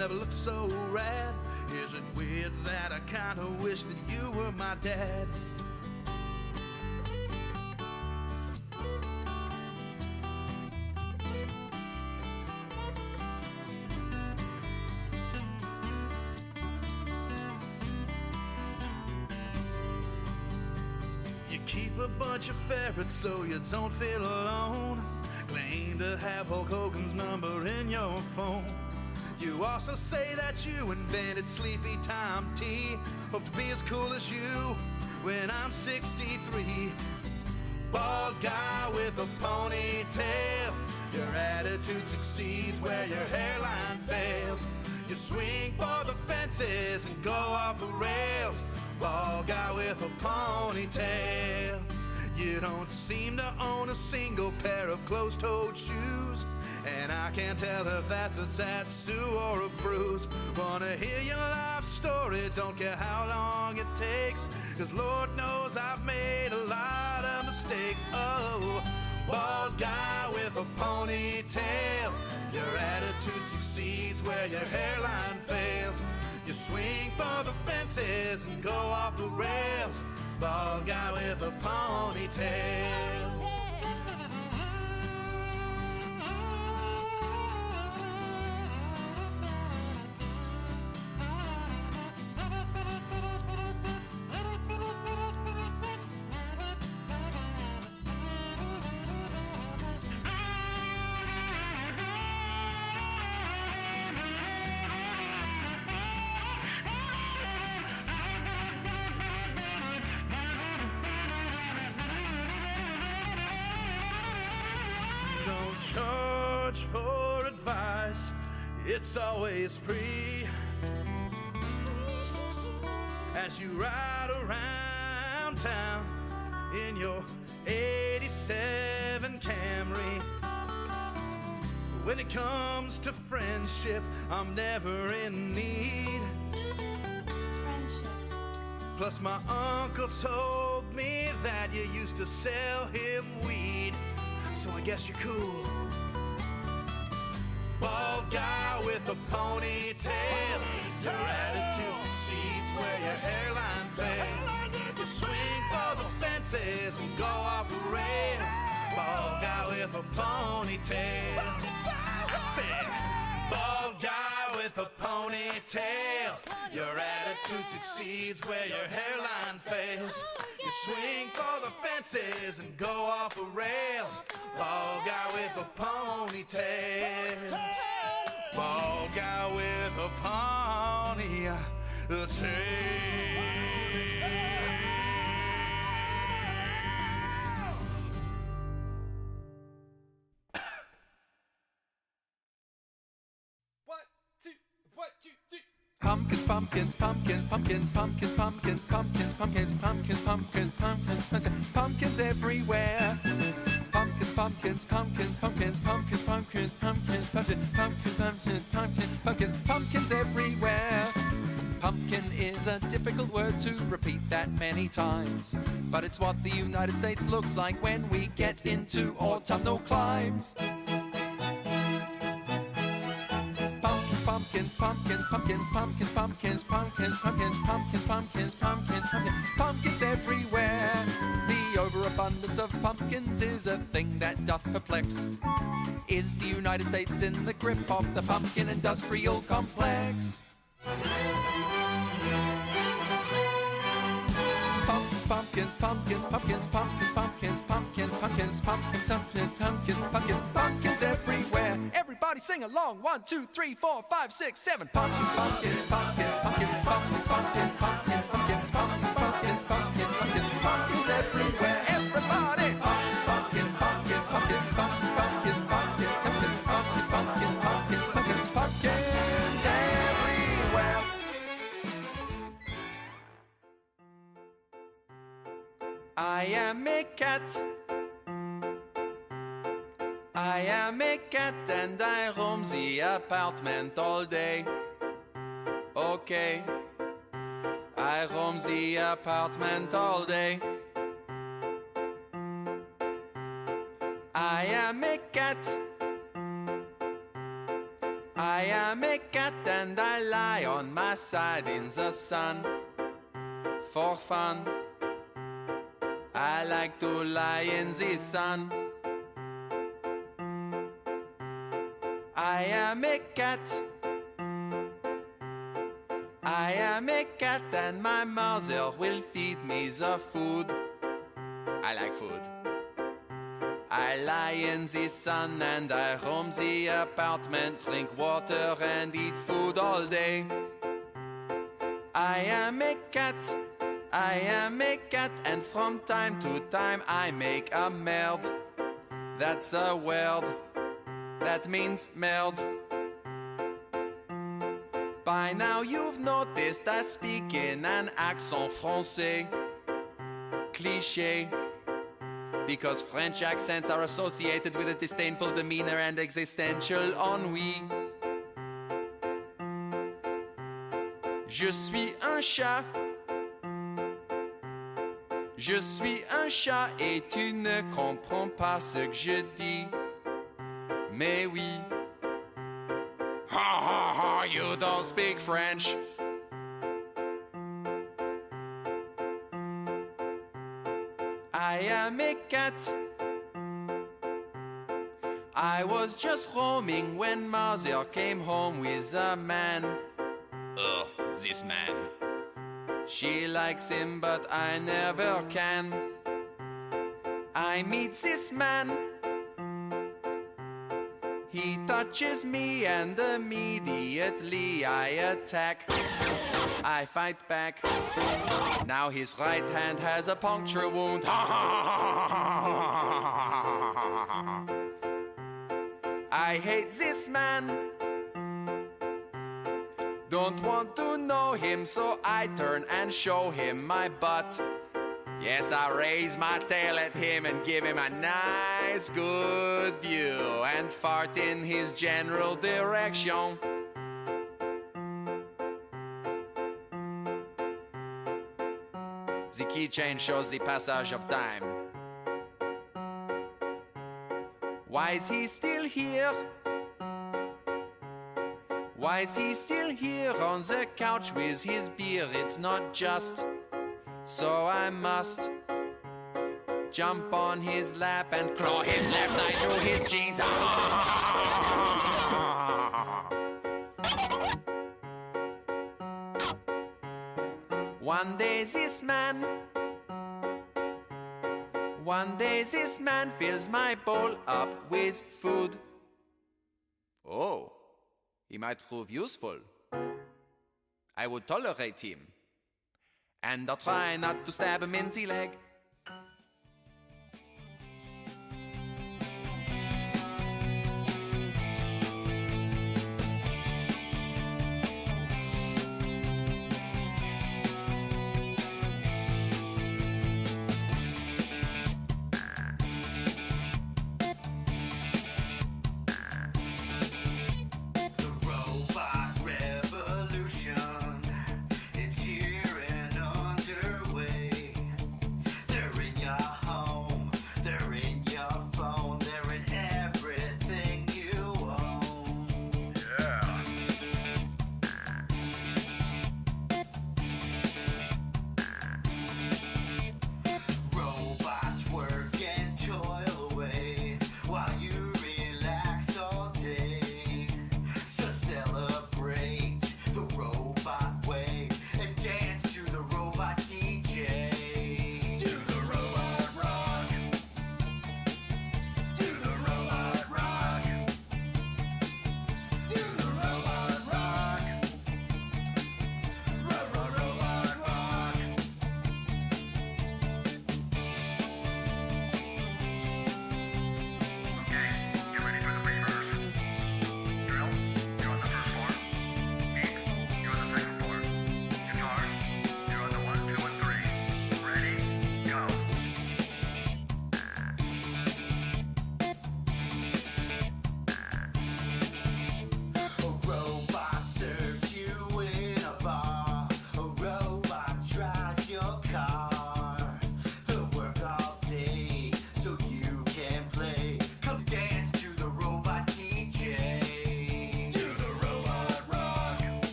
never looked so rad. Is it weird that I kinda wish that you were my dad? You keep a bunch of ferrets so you don't feel alone. Claim to have Hulk Hogan's number in your phone. You also say that you invented sleepy time tea. Hope to be as cool as you when I'm 63. Bald guy with a ponytail. Your attitude succeeds where your hairline fails. You swing for the fences and go off the rails. Bald guy with a ponytail. You don't seem to own a single pair of closed-toed shoes, and I can't tell if that's a tattoo or a bruise. Wanna hear your life story, don't care how long it takes, 'cause Lord knows I've made a lot of mistakes. Oh, bald guy with a ponytail. Your attitude succeeds where your hairline fails. You swing for the fences and go off the rails. Bald guy with a ponytail. Charge for advice, it's always free. As you ride around town in your 87 Camry. When it comes to friendship, I'm never in need. Friendship. Plus my uncle told me that you used to sell him weed, so I guess you're cool. Bald guy with a ponytail. Your attitude succeeds where your hairline fails. You swing for the fences and go off the rails. Bald guy with a ponytail. I said, bald guy with a ponytail. Your attitude succeeds where your hairline fails. You swing for the fences and go off the rails. Bald guy with a ponytail. Bald guy with a ponytail. Pumpkins, pumpkins, pumpkins, pumpkins, pumpkins, pumpkins, pumpkins, pumpkins, pumpkins, pumpkins, pumpkins, pumpkins everywhere. Pumpkins, pumpkins, pumpkins, pumpkins, pumpkins, pumpkins, pumpkins, pumpkins, pumpkins, pumpkins, pumpkins, pumpkins, pumpkins everywhere. Pumpkin is a difficult word to repeat that many times, but it's what the United States looks like when we get into autumnal climes. Pumpkins, pumpkins, pumpkins, pumpkins, pumpkins, pumpkins, pumpkins, pumpkins, pumpkins, pumpkins, pumpkins, pumpkins everywhere. The overabundance of pumpkins is a thing that doth perplex. Is the United States in the grip of the pumpkin industrial complex? Pumpkins, pumpkins, pumpkins, pumpkins, pumpkins, pumpkins, pumpkins, pumpkins, pumpkins, pumpkins, pumpkins, pumpkins everywhere. Everybody sing along. 1, 2, 3, 4, 5, 6, 7. Pumpkins, pumpkins, pumpkins, pumpkins, pumpkins, pumpkins, pumpkins, pumpkins, pumpkins, pumpkins, pumpkins, pumpkins, pumpkins everywhere. Everybody. Pumpkins, pumpkins, pumpkins, pumpkins, pumpkins, pumpkins, pumpkins, pumpkins, pumpkins, pumpkins, pumpkins, pumpkins everywhere. I am a cat. I am a cat and I roam the apartment all day. Okay, I roam the apartment all day. I am a cat. I am a cat and I lie on my side in the sun. For fun, I like to lie in the sun. I am a cat. I am a cat and my mother will feed me the food. I like food. I lie in the sun and I roam the apartment, drink water and eat food all day. I am a cat. I am a cat and from time to time I make a merde. That's a word. That means merde. By now you've noticed I speak in an accent français. Cliché. Because French accents are associated with a disdainful demeanor and existential ennui. Je suis un chat. Je suis un chat et tu ne comprends pas ce que je dis. Mais oui. Ha ha ha, you don't speak French. I am a cat. I was just roaming when mother came home with a man. Ugh, this man. She likes him, but I never can. I meet this man. He touches me and immediately I attack. I fight back. Now his right hand has a puncture wound. I hate this man. Don't want to know him, so I turn and show him my butt. Yes, I raise my tail at him and give him a nice good view and fart in his general direction. The keychain shows the passage of time. Why is he still here? Why is he still here on the couch with his beer? It's not just. So I must jump on his lap and claw his left eye through his jeans. One day this man fills my bowl up with food. Oh, he might prove useful. I would tolerate him. And I'll try not to stab him in the leg.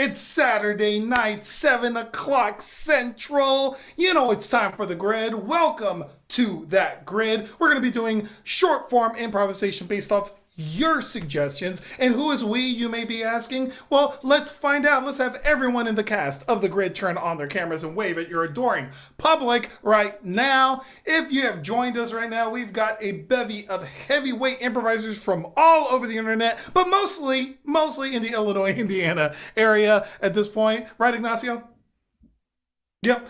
It's Saturday night, 7 o'clock Central. You know it's time for the grid. Welcome to that grid. We're going to be doing short form improvisation based off your suggestions. And who is we, you may be asking? Well, let's find out. Let's have everyone in the cast of the grid turn on their cameras and wave at your adoring public right now. If you have joined us right now, we've got a bevy of heavyweight improvisers from all over the internet, but mostly in the Illinois, Indiana area at this point. Right, Ignacio? Yep.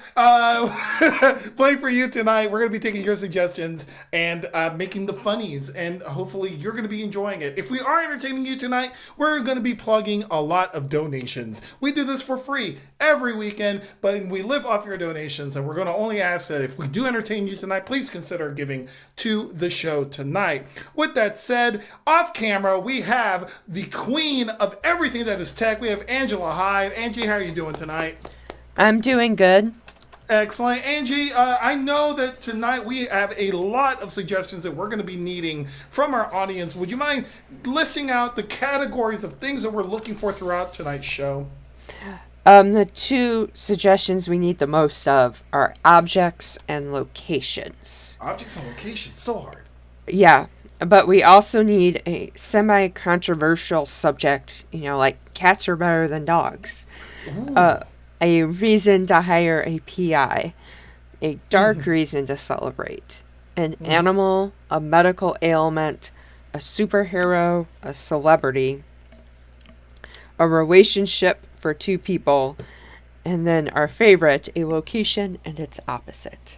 Play for you tonight. We're going to be taking your suggestions and making the funnies, and hopefully you're going to be enjoying it. If we are entertaining you tonight, we're going to be plugging a lot of donations. We do this for free every weekend, but we live off your donations, and we're going to only ask that if we do entertain you tonight, please consider giving to the show tonight. With that said, off camera, we have the queen of everything that is tech. We have Angela Heid. Angie, how are you doing tonight? I'm doing good. Excellent. Angie, I know that tonight we have a lot of suggestions that we're going to be needing from our audience. Would you mind listing out the categories of things that we're looking for throughout tonight's show? The two suggestions we need the most of are objects and locations. Objects and locations, so hard. Yeah, but we also need a semi-controversial subject, like cats are better than dogs. A reason to hire a PI, a dark reason to celebrate, an animal, a medical ailment, a superhero, a celebrity, a relationship for two people, and then our favorite, a location and its opposite.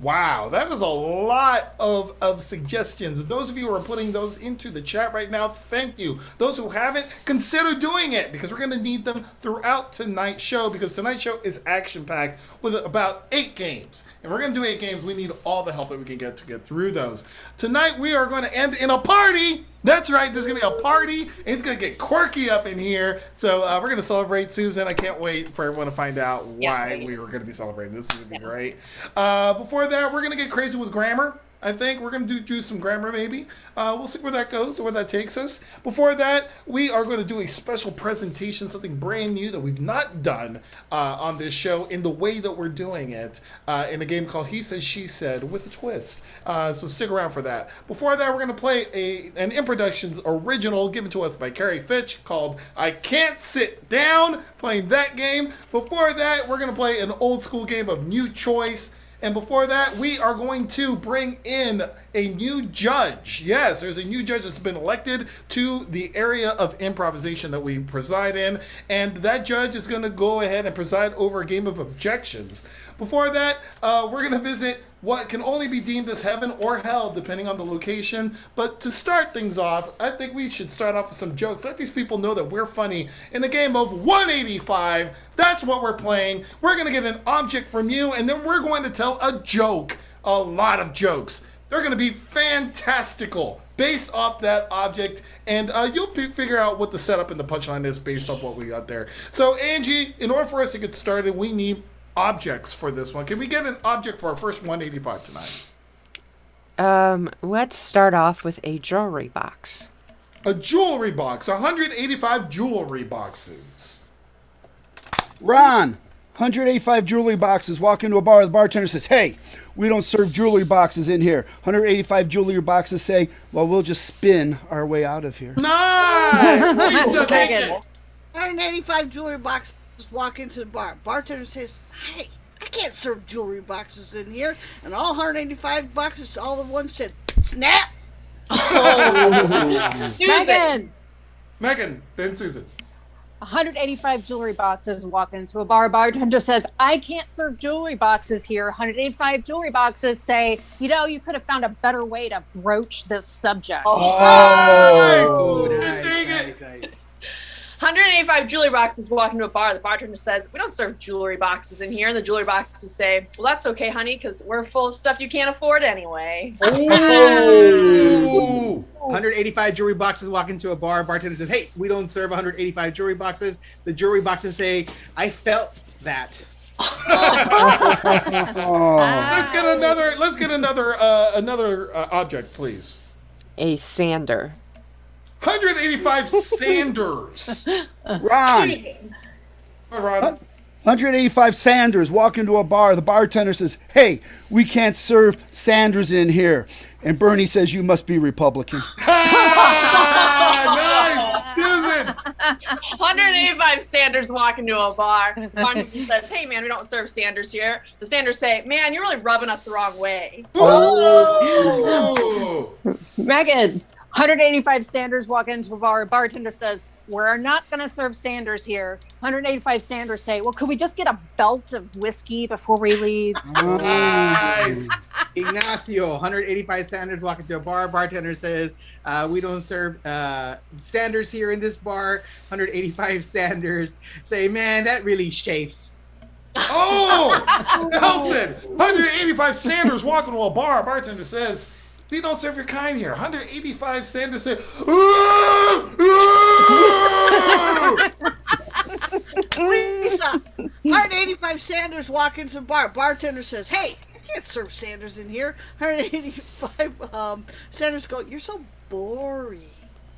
Wow, that is a lot of suggestions. Those of you who are putting those into the chat right now, thank you. Those who haven't, consider doing it, because we're going to need them throughout tonight's show, because tonight's show is action-packed with about 8 games. If we're going to do 8 games, we need all the help that we can get to get through those. Tonight, we are going to end in a party. That's right, there's going to be a party, and it's going to get quirky up in here. So we're going to celebrate Susan. I can't wait for everyone to find out why we were going to be celebrating. This is going to be great. Before that, we're going to get crazy with grammar. I think we're going to do some grammar maybe. We'll see where that goes, where that takes us. Before that, we are going to do a special presentation, something brand new that we've not done on this show in the way that we're doing it in a game called He Said, She Said with a twist. So stick around for that. Before that, we're going to play an In Productions original given to us by Kerry Fitch called I Can't Sit Down, playing that game. Before that, we're going to play an old school game of New Choice. And before that, we are going to bring in a new judge. Yes, there's a new judge that's been elected to the area of improvisation that we preside in. And that judge is going to go ahead and preside over a game of objections. Before that, we're going to visit what can only be deemed as heaven or hell, depending on the location. But to start things off, I think we should start off with some jokes. Let these people know that we're funny in a game of 185. That's what we're playing. We're going to get an object from you, and then we're going to tell a joke. A lot of jokes. They're going to be fantastical based off that object, and you'll figure out what the setup and the punchline is based off what we got there. So, Angie, in order for us to get started, we need objects for this one. Can we get an object for our first 185 tonight? Let's start off with a jewelry box. A jewelry box. 185 jewelry boxes. Ron, 185 jewelry boxes. Walk into a bar, the bartender says, hey, we don't serve jewelry boxes in here. 185 jewelry boxes say, well, we'll just spin our way out of here. Nice! Please take it. 185 jewelry boxes. Walk into the bar. Bartender says, hey, I can't serve jewelry boxes in here. And all 185 boxes, all the ones said, snap. Megan, then Susan. 185 jewelry boxes walk into a bar. Bartender says, I can't serve jewelry boxes here. 185 jewelry boxes say, you could have found a better way to broach this subject. Nice. 185 jewelry boxes walk into a bar. The bartender says, we don't serve jewelry boxes in here. And the jewelry boxes say, well, that's okay, honey, because we're full of stuff you can't afford anyway. Ooh. 185 jewelry boxes walk into a bar. Bartender says, hey, we don't serve 185 jewelry boxes. The jewelry boxes say, I felt that. Let's get another object, please. A sander. 185 Sanders. Ron, All right, Ron. 185 Sanders walk into a bar. The bartender says, "Hey, we can't serve Sanders in here." And Bernie says, "You must be Republican." Ah, nice, Susan. 185 Sanders walk into a bar. Bartender says, "Hey man, we don't serve Sanders here." The Sanders say, "Man, you're really rubbing us the wrong way." Oh. Megan, 185 Sanders walk into a bar. Bartender says, "We're not going to serve Sanders here." 185 Sanders say, "Well, could we just get a belt of whiskey before we leave?" Nice. Ignacio, 185 Sanders walk into a bar. Bartender says, "We don't serve Sanders here in this bar." 185 Sanders say, "Man, that really chafes." Oh, Nelson, 185 Sanders walking to a bar. Bartender says, "We don't serve your kind here." 185 Sanders say, Lisa, 185 Sanders walk into the bar. Bartender says, "Hey, I can't serve Sanders in here." 185 Sanders go, "You're so boring."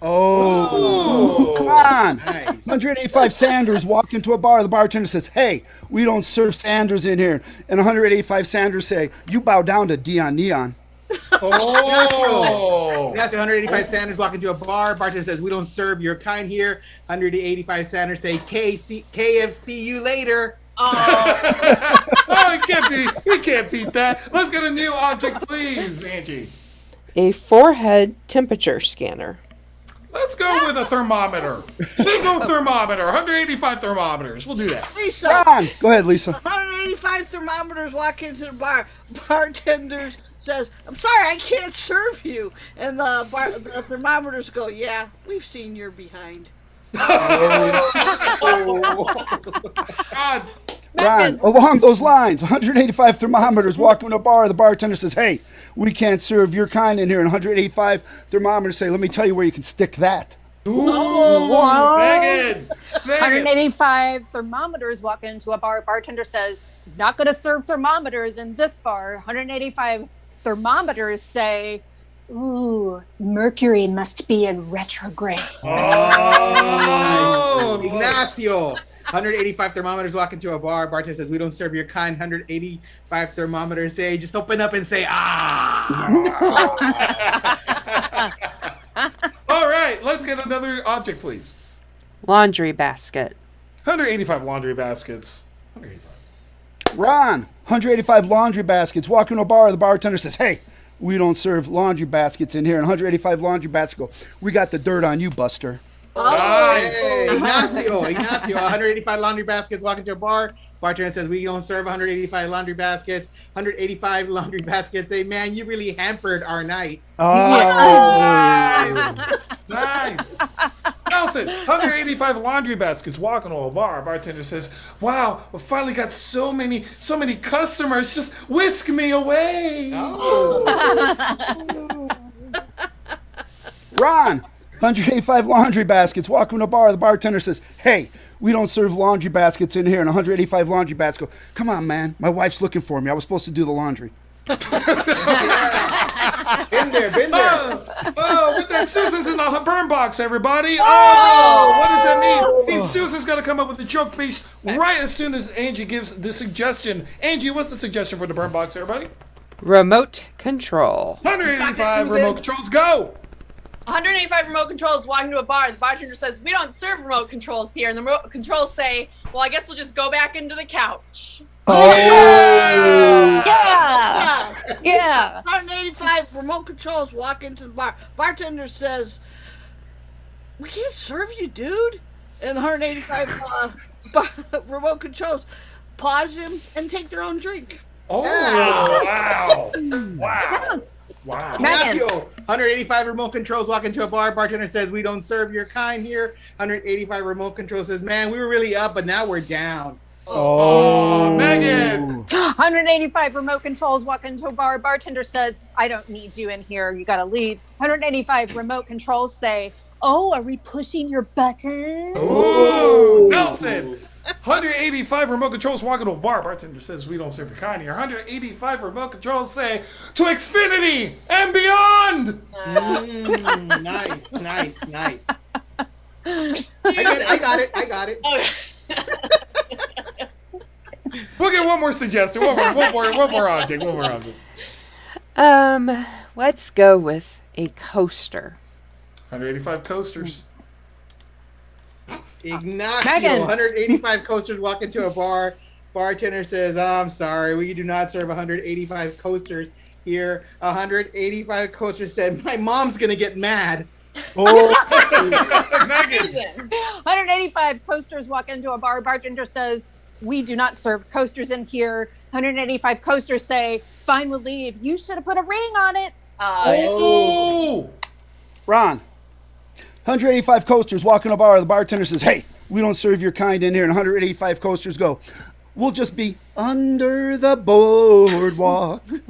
Oh, come on. Nice. 185 Sanders walk into a bar. The bartender says, "Hey, we don't serve Sanders in here." And 185 Sanders say, "You bow down to Dion Neon." oh. Ignacio, 185 Sanders walk into a bar. Bartender says, "We don't serve your kind here." 185 Sanders say, KFC you later." Oh, we can't beat that. Let's get a new object, please, Angie. A forehead temperature scanner. Let's go with a thermometer. We go thermometer. 185 thermometers. We'll do that. Lisa, Ron, go ahead, Lisa. 185 thermometers walk into the bar. Bartender says, "I'm sorry, I can't serve you." And the thermometers go, "Yeah, we've seen your behind." God. Ron, along those lines, 185 thermometers walk into a bar. The bartender says, "Hey, we can't serve your kind in here." And 185 thermometers say, "Let me tell you where you can stick that." Ooh, Megan. 185 thermometers walk into a bar. Bartender says, "Not going to serve thermometers in this bar." 185 thermometers say, "Ooh, Mercury must be in retrograde." Oh, Ignacio, 185 thermometers walk into a bar. Bartender says, "We don't serve your kind." 185 thermometers say, "Just open up and say, ah." All right, let's get another object, please. Laundry basket. 185 laundry baskets. 185. Ron, 185 laundry baskets walk into a bar. The bartender says, "Hey, we don't serve laundry baskets in here." And 185 laundry baskets go, "We got the dirt on you, Buster." Hey, Ignacio, 185 laundry baskets walk into a bar. Bartender says, "We don't serve 185 laundry baskets." 185 laundry baskets say, "Man, you really hampered our night." Nice. Nelson, 185 laundry baskets walking to a bar. Bartender says, "Wow, we finally got so many customers. Just whisk me away." Ron, 185 laundry baskets walk into a bar. The bartender says, "Hey, we don't serve laundry baskets in here." And 185 laundry baskets go, "Come on, man. My wife's looking for me. I was supposed to do the laundry." Been there. Oh, with that, Susan's in the burn box, everybody. Oh, what does that mean? Susan's got to come up with a joke piece right as soon as Angie gives the suggestion. Angie, what's the suggestion for the burn box, everybody? Remote control. 185 remote controls, go. 185 remote controls walk into a bar. The bartender says, "We don't serve remote controls here." And the remote controls say, "Well, I guess we'll just go back into the couch." Yeah. 185 remote controls walk into the bar. Bartender says, "We can't serve you, dude." And 185 remote controls pause him and take their own drink. Oh, wow. Ignacio, 185 remote controls walk into a bar. Bartender says, "We don't serve your kind here." 185 remote controls says, "Man, we were really up, but now we're down." Oh, Megan. 185 remote controls walk into a bar. Bartender says, "I don't need you in here. You gotta leave." 185 remote controls say, "Oh, are we pushing your button?" Ooh, Nelson. 185 remote controls walk into a bar. Bartender says, "We don't serve your kind here." 185 remote controls say, "To Xfinity and beyond." Nice. I got it. Okay. me one more suggestion. One more object. Let's go with a coaster. 185 coasters. Ignacio, Megan. 185 coasters walk into a bar. Bartender says, I'm sorry, we do not serve 185 coasters here. 185 coasters said, my mom's going to get mad. Oh, 185 coasters walk into a bar. Bartender says, we do not serve coasters in here. 185 coasters say, fine, we'll leave. You should have put a ring on it. Oh! Ron. 185 coasters walk in a bar. The bartender says, hey, we don't serve your kind in here. And 185 coasters go, we'll just be under the boardwalk. Susan,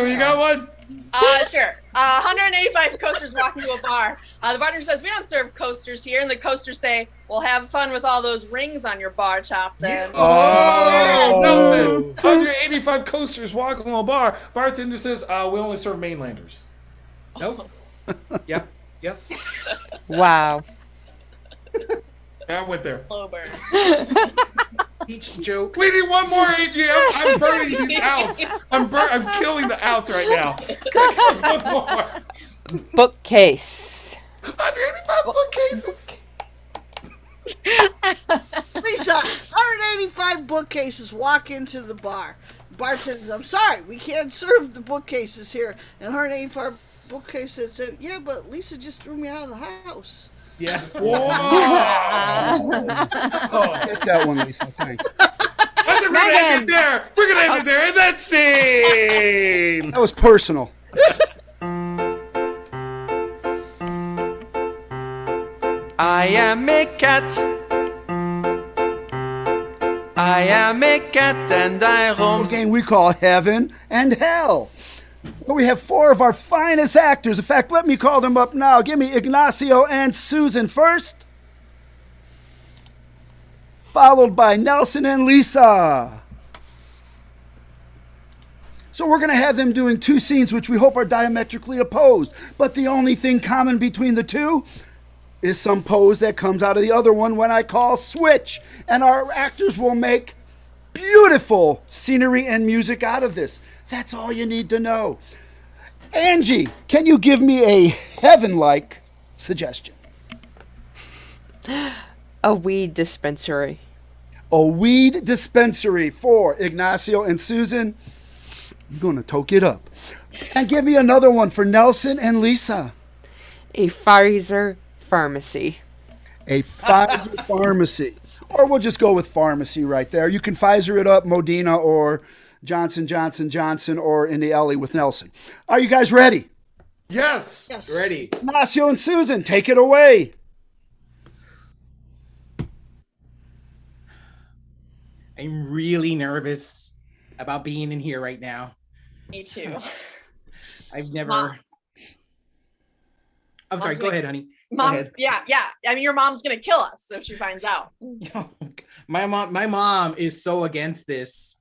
you got one? Sure. 185 coasters walk into a bar. The bartender says, we don't serve coasters here. And the coasters say, well, have fun with all those rings on your bar top then. Oh! 185 coasters walk in a bar. Bartender says, we only serve mainlanders. Nope. Yep. Wow. Yeah, I went there. Slow burn. Each joke. We need one more, AGM. I'm burning these outs. I'm killing the outs right now. There's one more. Bookcase. 185 bookcases. Lisa, 185 bookcases walk into the bar. Bartender, I'm sorry, we can't serve the bookcases here. And 185 bookcases said, yeah, but Lisa just threw me out of the house. Yeah. Whoa. Get that one, Lisa. Thanks. I think we're going to end it there. We're going to end it there. And that's scene. That was personal. I am a cat. I am a cat and I roam. A game we call Heaven and Hell. But we have four of our finest actors. In fact, let me call them up now. Give me Ignacio and Susan first. Followed by Nelson and Lisa. So we're going to have them doing two scenes which we hope are diametrically opposed. But the only thing common between the two is some pose that comes out of the other one when I call switch. And our actors will make beautiful scenery and music out of this. That's all you need to know. Angie, can you give me a heaven-like suggestion? A weed dispensary. A weed dispensary for Ignacio and Susan. I'm going to toke it up. And give me another one for Nelson and Lisa. A Pfizer pharmacy. A Pfizer pharmacy. Or we'll just go with pharmacy right there. You can Pfizer it up, Modena or Johnson, or in the alley with Nelson. Are you guys ready? Yes. Ready. Ignacio and Susan, take it away. I'm really nervous about being in here right now. Me too. I've never. Mom. I'm sorry. Go ahead, honey. Go Mom, ahead. yeah. I mean, your mom's gonna kill us if she finds out. My mom is so against this.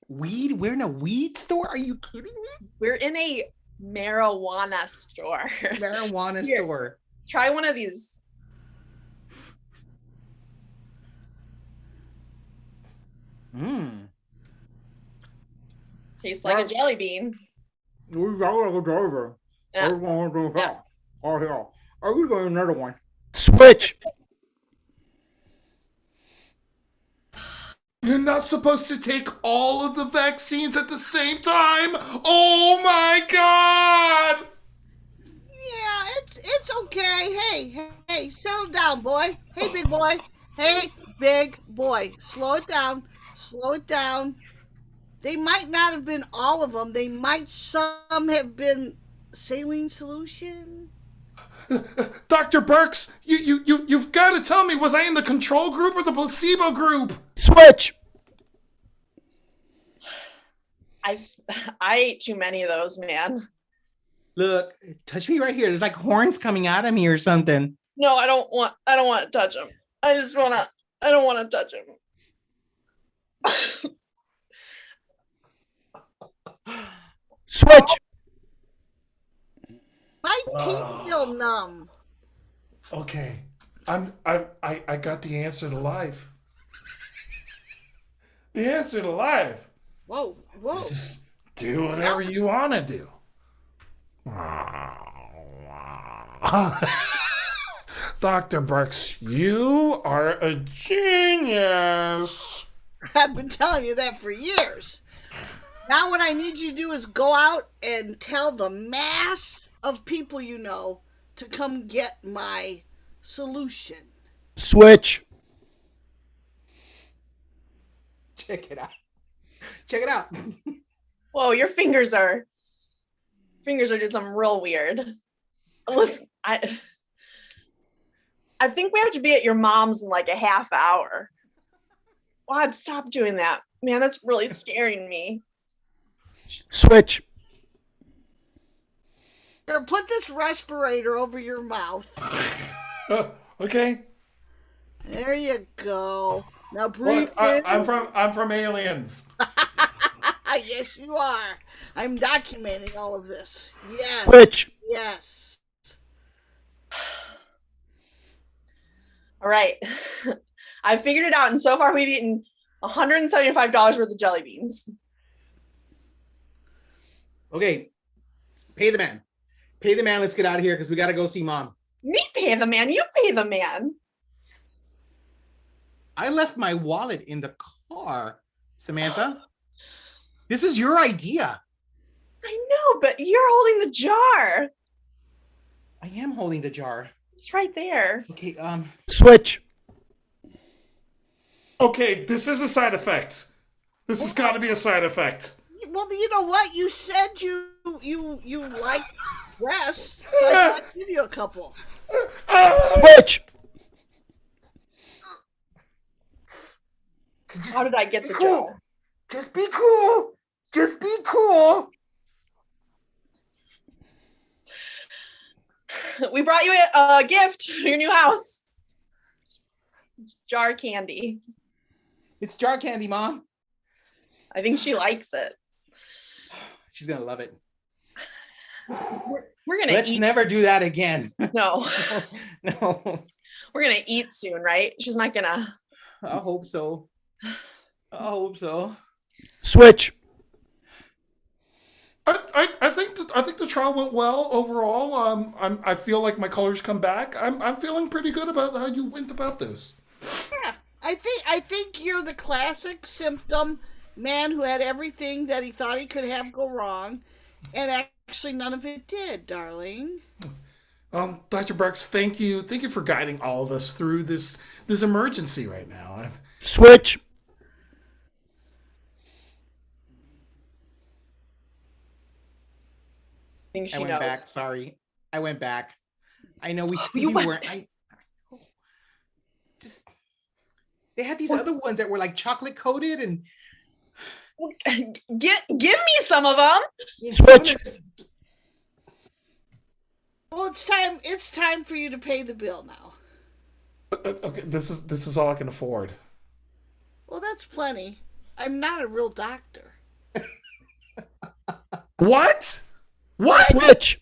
Weed? We're in a weed store? Are you kidding me? We're in a marijuana store. Marijuana Here. store. Try one of these. Mmm. Tastes like a jelly bean. Yeah. Are we going another one? Switch. You're not supposed to take all of the vaccines at the same time. Oh my God! Yeah, it's okay. Hey, settle down, boy. Hey, big boy. Hey, big boy. Slow it down. They might not have been all of them. They might some have been saline solution. Dr. Burks, you've got to tell me, was I in the control group or the placebo group? Switch. I ate too many of those, man. Look, touch me right here. There's like horns coming out of me or something. No, I don't want to touch him. I don't want to touch him. Switch. My teeth feel numb. Okay, I got the answer to life. The answer to life. Whoa, whoa. Just do whatever you want to do. Dr. Brooks, you are a genius. I've been telling you that for years. Now what I need you to do is go out and tell the mass of people you know to come get my solution. Switch. Check it out. Check it out. Whoa, your fingers are doing something real weird. Listen, I think we have to be at your mom's in like a half hour. God, stop doing that. Man, that's really scaring me. Switch. You're gonna put this respirator over your mouth. Okay. There you go. Now breathe Look, in. I'm from Aliens. Yes, you are. I'm documenting all of this. Yes. Switch. Yes. All right. I figured it out, and so far we've eaten $175 worth of jelly beans. Okay. Pay the man. Pay the man. Let's get out of here because we got to go see mom. Me pay the man. You pay the man. I left my wallet in the car, Samantha. This was your idea. I know, but you're holding the jar. I am holding the jar. It's right there. Okay, Switch. Okay, this is a side effect. This has got to be a side effect. Well, you know what? You said you like rest, so I thought I'd give you a couple. Switch. How did I get the cool. jar? Just be cool. Just be cool. We brought you a gift for your new house. It's jar candy. It's jar candy, Mom. I think she likes it. She's gonna love it. We're gonna Let's eat. never do that again. No, No. we're gonna eat soon, right? She's not gonna. I hope so. I hope so. Switch. I think the trial went well overall. I feel like my colors come back. I'm feeling pretty good about how you went about this. Yeah, I think you're the classic symptom man who had everything that he thought he could have go wrong, and actually none of it did, darling. Dr. Brooks, thank you for guiding all of us through this emergency right now. Switch. I think she I went knows. back. Sorry. I went back. I know we You went weren't. They had these other ones that were like chocolate coated and Give me some of them. Switch. Well, it's time for you to pay the bill now. Okay, this is all I can afford. Well, that's plenty. I'm not a real doctor. What? What? Switch.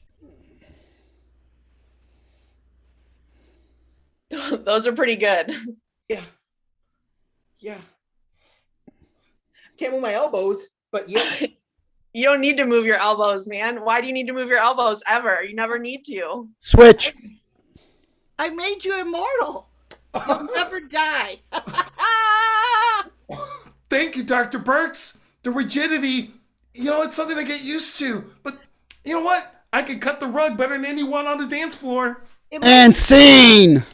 Those are pretty good. yeah. Can't move my elbows, but yeah. You don't need to move your elbows, man. Why do you need to move your elbows ever? You never need to. Switch. I made you immortal. You'll never die. Thank you, Dr. Burks. The rigidity, it's something I get used to. But you know what? I can cut the rug better than anyone on the dance floor. And scene.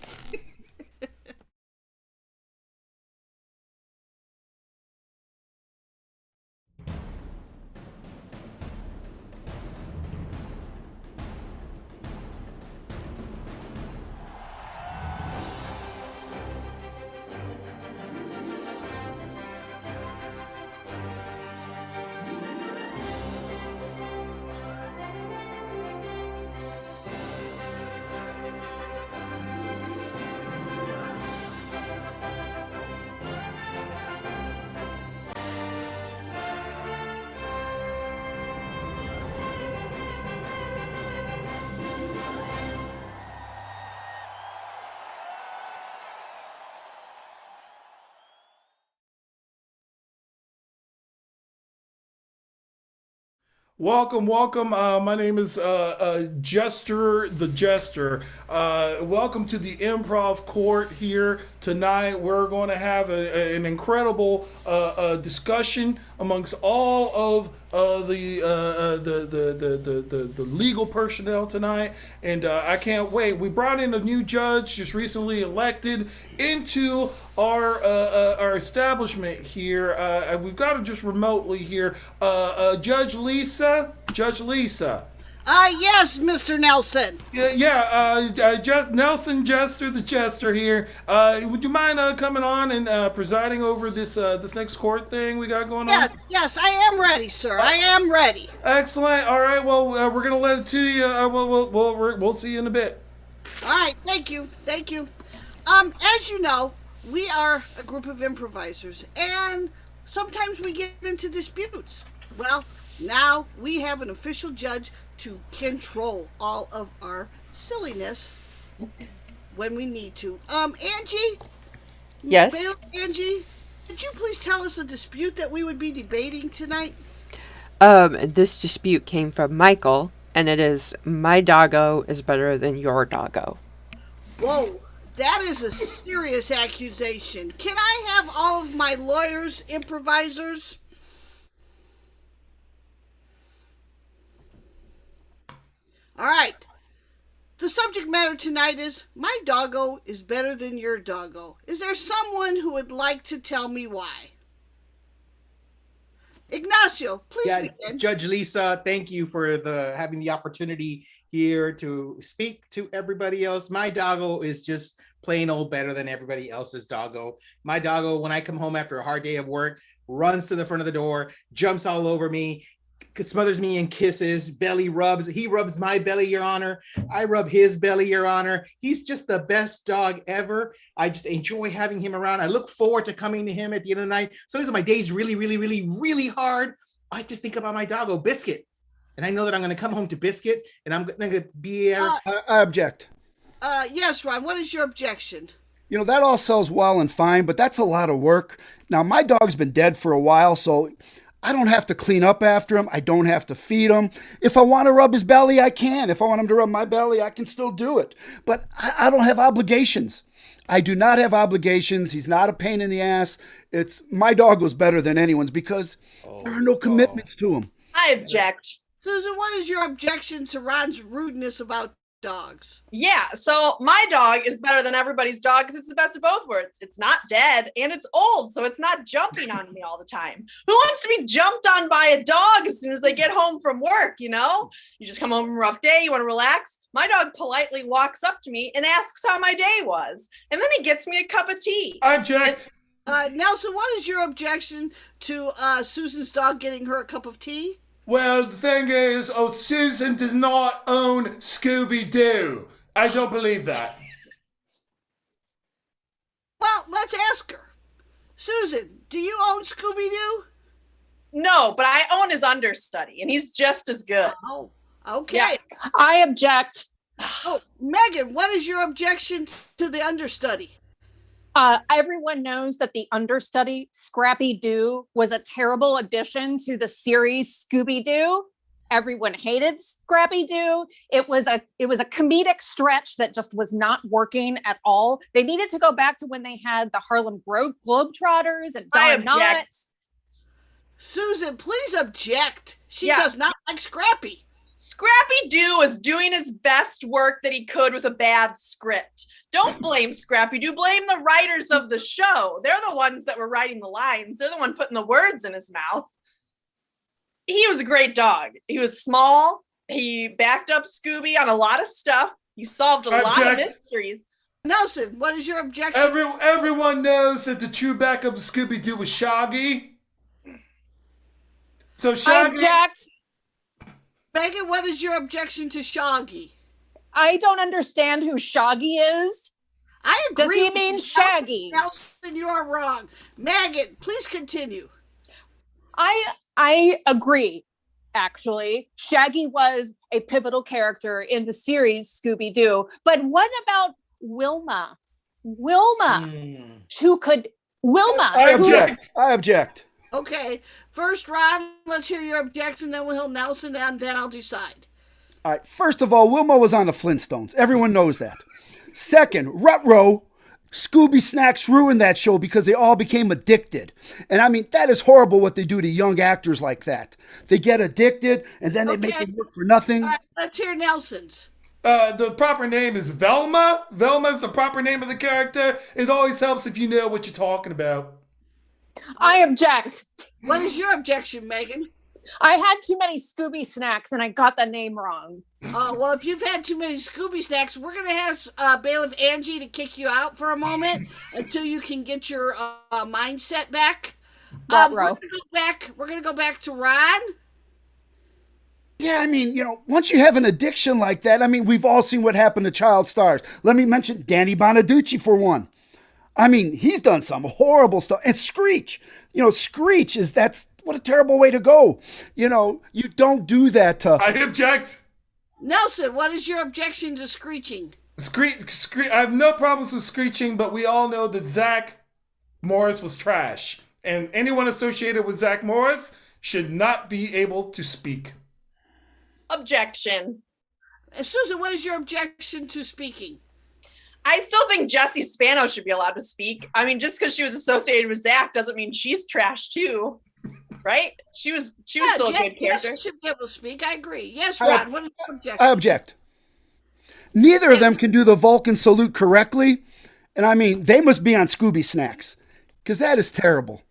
Welcome, welcome. My name is Jester the Jester. Welcome to the Improv Court here tonight. We're going to have an incredible discussion amongst all of the legal personnel tonight, and I can't wait. We brought in a new judge just recently elected into our establishment here. We've got her just remotely here. Judge Lisa. Yes, Mr. Nelson. Nelson Jester the Chester here. Would you mind coming on and presiding over this next court thing we got going on? Yes, I am ready, sir. I am ready. Excellent. All right. Well, we're gonna let it to you. We'll see you in a bit. All right. Thank you. As you know, we are a group of improvisers, and sometimes we get into disputes. Well, now we have an official judge to control all of our silliness when we need to. Angie? Yes? Angie, could you please tell us a dispute that we would be debating tonight? This dispute came from Michael, and it is, my doggo is better than your doggo. Whoa, that is a serious accusation. Can I have all of my lawyers, improvisers? All right. The subject matter tonight is, my doggo is better than your doggo. Is there someone who would like to tell me why? Ignacio, please begin. Judge Lisa, thank you for having the opportunity here to speak to everybody else. My doggo is just plain old better than everybody else's doggo. My doggo, when I come home after a hard day of work, runs to the front of the door, jumps all over me, smothers me in kisses, belly rubs. He rubs my belly, Your Honor. I rub his belly, Your Honor. He's just the best dog ever. I just enjoy having him around. I look forward to coming to him at the end of the night. So these are my days really, really, really, really hard. I just think about my doggo, Biscuit. And I know that I'm going to come home to Biscuit, and I'm going to be... I object. Yes, Ron, what is your objection? You know, that all sounds well and fine, but that's a lot of work. Now, my dog's been dead for a while, so I don't have to clean up after him. I don't have to feed him. If I want to rub his belly, I can. If I want him to rub my belly, I can still do it. But I don't have obligations. I do not have obligations. He's not a pain in the ass. It's my dog was better than anyone's because there are no commitments to him. I object. Susan, what is your objection to Ron's rudeness about dogs? Yeah, so my dog is better than everybody's dog because it's the best of both worlds. It's not dead and it's old, so it's not jumping on me all the time. Who wants to be jumped on by a dog as soon as they get home from work, you know? You just come home from a rough day, you want to relax. My dog politely walks up to me and asks how my day was. And then he gets me a cup of tea. I object. Nelson, what is your objection to Susan's dog getting her a cup of tea? Well, the thing is, Susan does not own Scooby-Doo. I don't believe that. Well, let's ask her. Susan, do you own Scooby-Doo? No, but I own his understudy, and he's just as good. Oh, okay. Yeah. I object. Oh, Megan, what is your objection to the understudy? Everyone knows that the understudy, Scrappy Doo, was a terrible addition to the series Scooby-Doo. Everyone hated Scrappy Doo. It was a comedic stretch that just was not working at all. They needed to go back to when they had the Harlem Globetrotters and Don Knotts. Susan, please object. She does not like Scrappy. Scrappy Doo was doing his best work that he could with a bad script. Don't blame Scrappy Doo. Blame the writers of the show. They're the ones that were writing the lines. They're the one putting the words in his mouth. He was a great dog. He was small. He backed up Scooby on a lot of stuff. He solved a lot of mysteries. Nelson, what is your objection? Everyone knows that the true backup of Scooby-Doo was Shaggy. So Shaggy... I object. Megan, what is your objection to Shaggy? I don't understand who Shaggy is. I agree. Does he mean Shaggy? Nelson, you are wrong. Megan, please continue. I agree, actually. Shaggy was a pivotal character in the series Scooby-Doo. But what about Wilma? Wilma. I object. Okay. First, Ron, let's hear your objection, then we'll hear Nelson, and then I'll decide. All right. First of all, Wilma was on the Flintstones. Everyone knows that. Second, Rutro, Scooby Snacks ruined that show because they all became addicted. And I mean, that is horrible what they do to young actors like that. They get addicted and then they make it work for nothing. All right, let's hear Nelson's. The proper name is Velma. Velma is the proper name of the character. It always helps if you know what you're talking about. I object. What is your objection, Megan? I had too many Scooby Snacks and I got the name wrong. Well, if you've had too many Scooby Snacks, we're going to ask Bailiff Angie to kick you out for a moment until you can get your mindset back. We're going to go back to Ron. Yeah, I mean, once you have an addiction like that, I mean, we've all seen what happened to child stars. Let me mention Danny Bonaducci for one. I mean, he's done some horrible stuff. And Screech, Screech that's what a terrible way to go. You don't do that to... I object. Nelson, what is your objection to screeching? I have no problems with screeching, but we all know that Zach Morris was trash. And anyone associated with Zach Morris should not be able to speak. Objection. Susan, what is your objection to speaking? I still think Jessie Spano should be allowed to speak. I mean, just because she was associated with Zach doesn't mean she's trash too, right? She was still a good character. Yes, should be able to speak. I agree. Yes, Ron, what is your objection? I object. Neither of them can do the Vulcan salute correctly. And I mean, they must be on Scooby Snacks because that is terrible.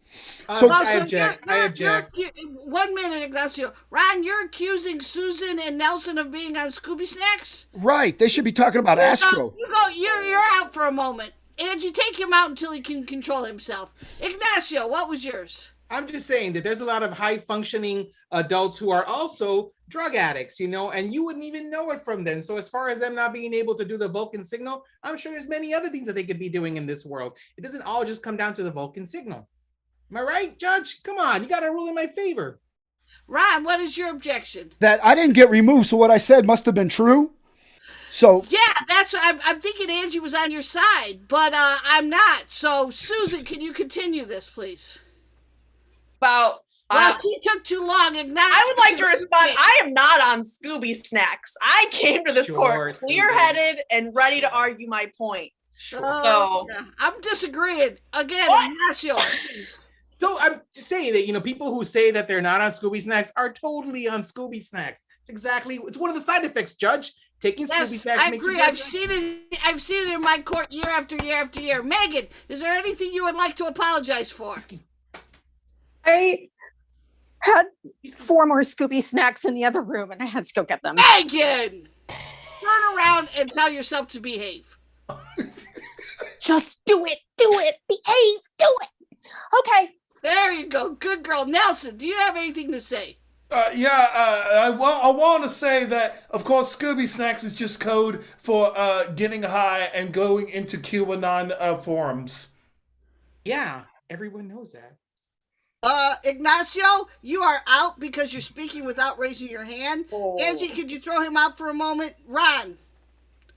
I object. I object. 1 minute, Ignacio. Ron, you're accusing Susan and Nelson of being on Scooby Snacks? Right. They should be talking about Astro. You're out for a moment. Angie, take him out until he can control himself. Ignacio, what was yours? I'm just saying that there's a lot of high-functioning adults who are also drug addicts, and you wouldn't even know it from them. So as far as them not being able to do the Vulcan signal, I'm sure there's many other things that they could be doing in this world. It doesn't all just come down to the Vulcan signal. Am I right, Judge? Come on, you got to rule in my favor. Ron, what is your objection? That I didn't get removed, so what I said must have been true. So yeah, I'm thinking Angie was on your side, but I'm not. So Susan, can you continue this, please? Well, he took too long. I would like to respond. I am not on Scooby Snacks. I came to this court clear-headed and ready to argue my point. Yeah. I'm disagreeing. Again, Ignacio, please. So I'm just saying that, people who say that they're not on Scooby Snacks are totally on Scooby Snacks. It's one of the side effects, Judge. Taking Scooby Snacks I makes agree. you I've seen it in my court year after year after year. Megan, is there anything you would like to apologize for? I had 4 more Scooby Snacks in the other room and I had to go get them. Megan! Turn around and tell yourself to behave. Just do it. Behave. Do it. Okay. There you go. Good girl. Nelson, do you have anything to say? I want to say that, of course, Scooby Snacks is just code for getting high and going into QAnon forums. Yeah, everyone knows that. Ignacio, you are out because you're speaking without raising your hand. Angie, could you throw him out for a moment? Ron.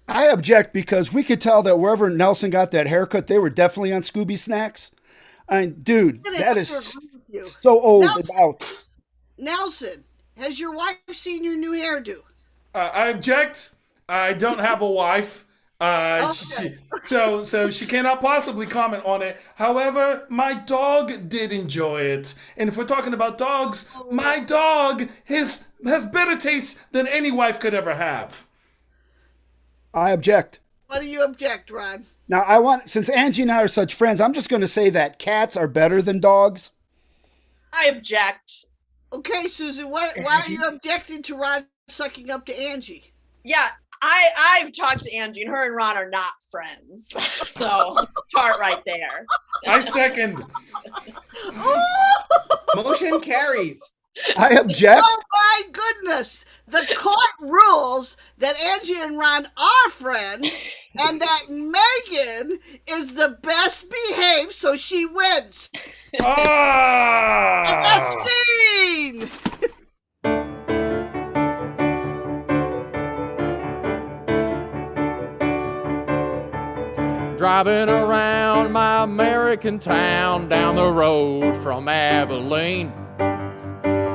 I object because we could tell that wherever Nelson got that haircut, they were definitely on Scooby Snacks. I mean, dude, that is so old and out. Nelson, has your wife seen your new hairdo? I object. I don't have a wife. So she cannot possibly comment on it. However, my dog did enjoy it. And if we're talking about dogs, my dog has better taste than any wife could ever have. I object. What do you object, Ron? Now, since Angie and I are such friends, I'm just going to say that cats are better than dogs. I object. Okay, Susan, why are you objecting to Ron sucking up to Angie? Yeah, I've talked to Angie, and her and Ron are not friends. So, start right there. I second. Motion carries. I object. Oh my goodness! The court rules that Angie and Ron are friends, and that Megan is the best behaved, so she wins. And that's scene. driving around my American town down the road from Abilene.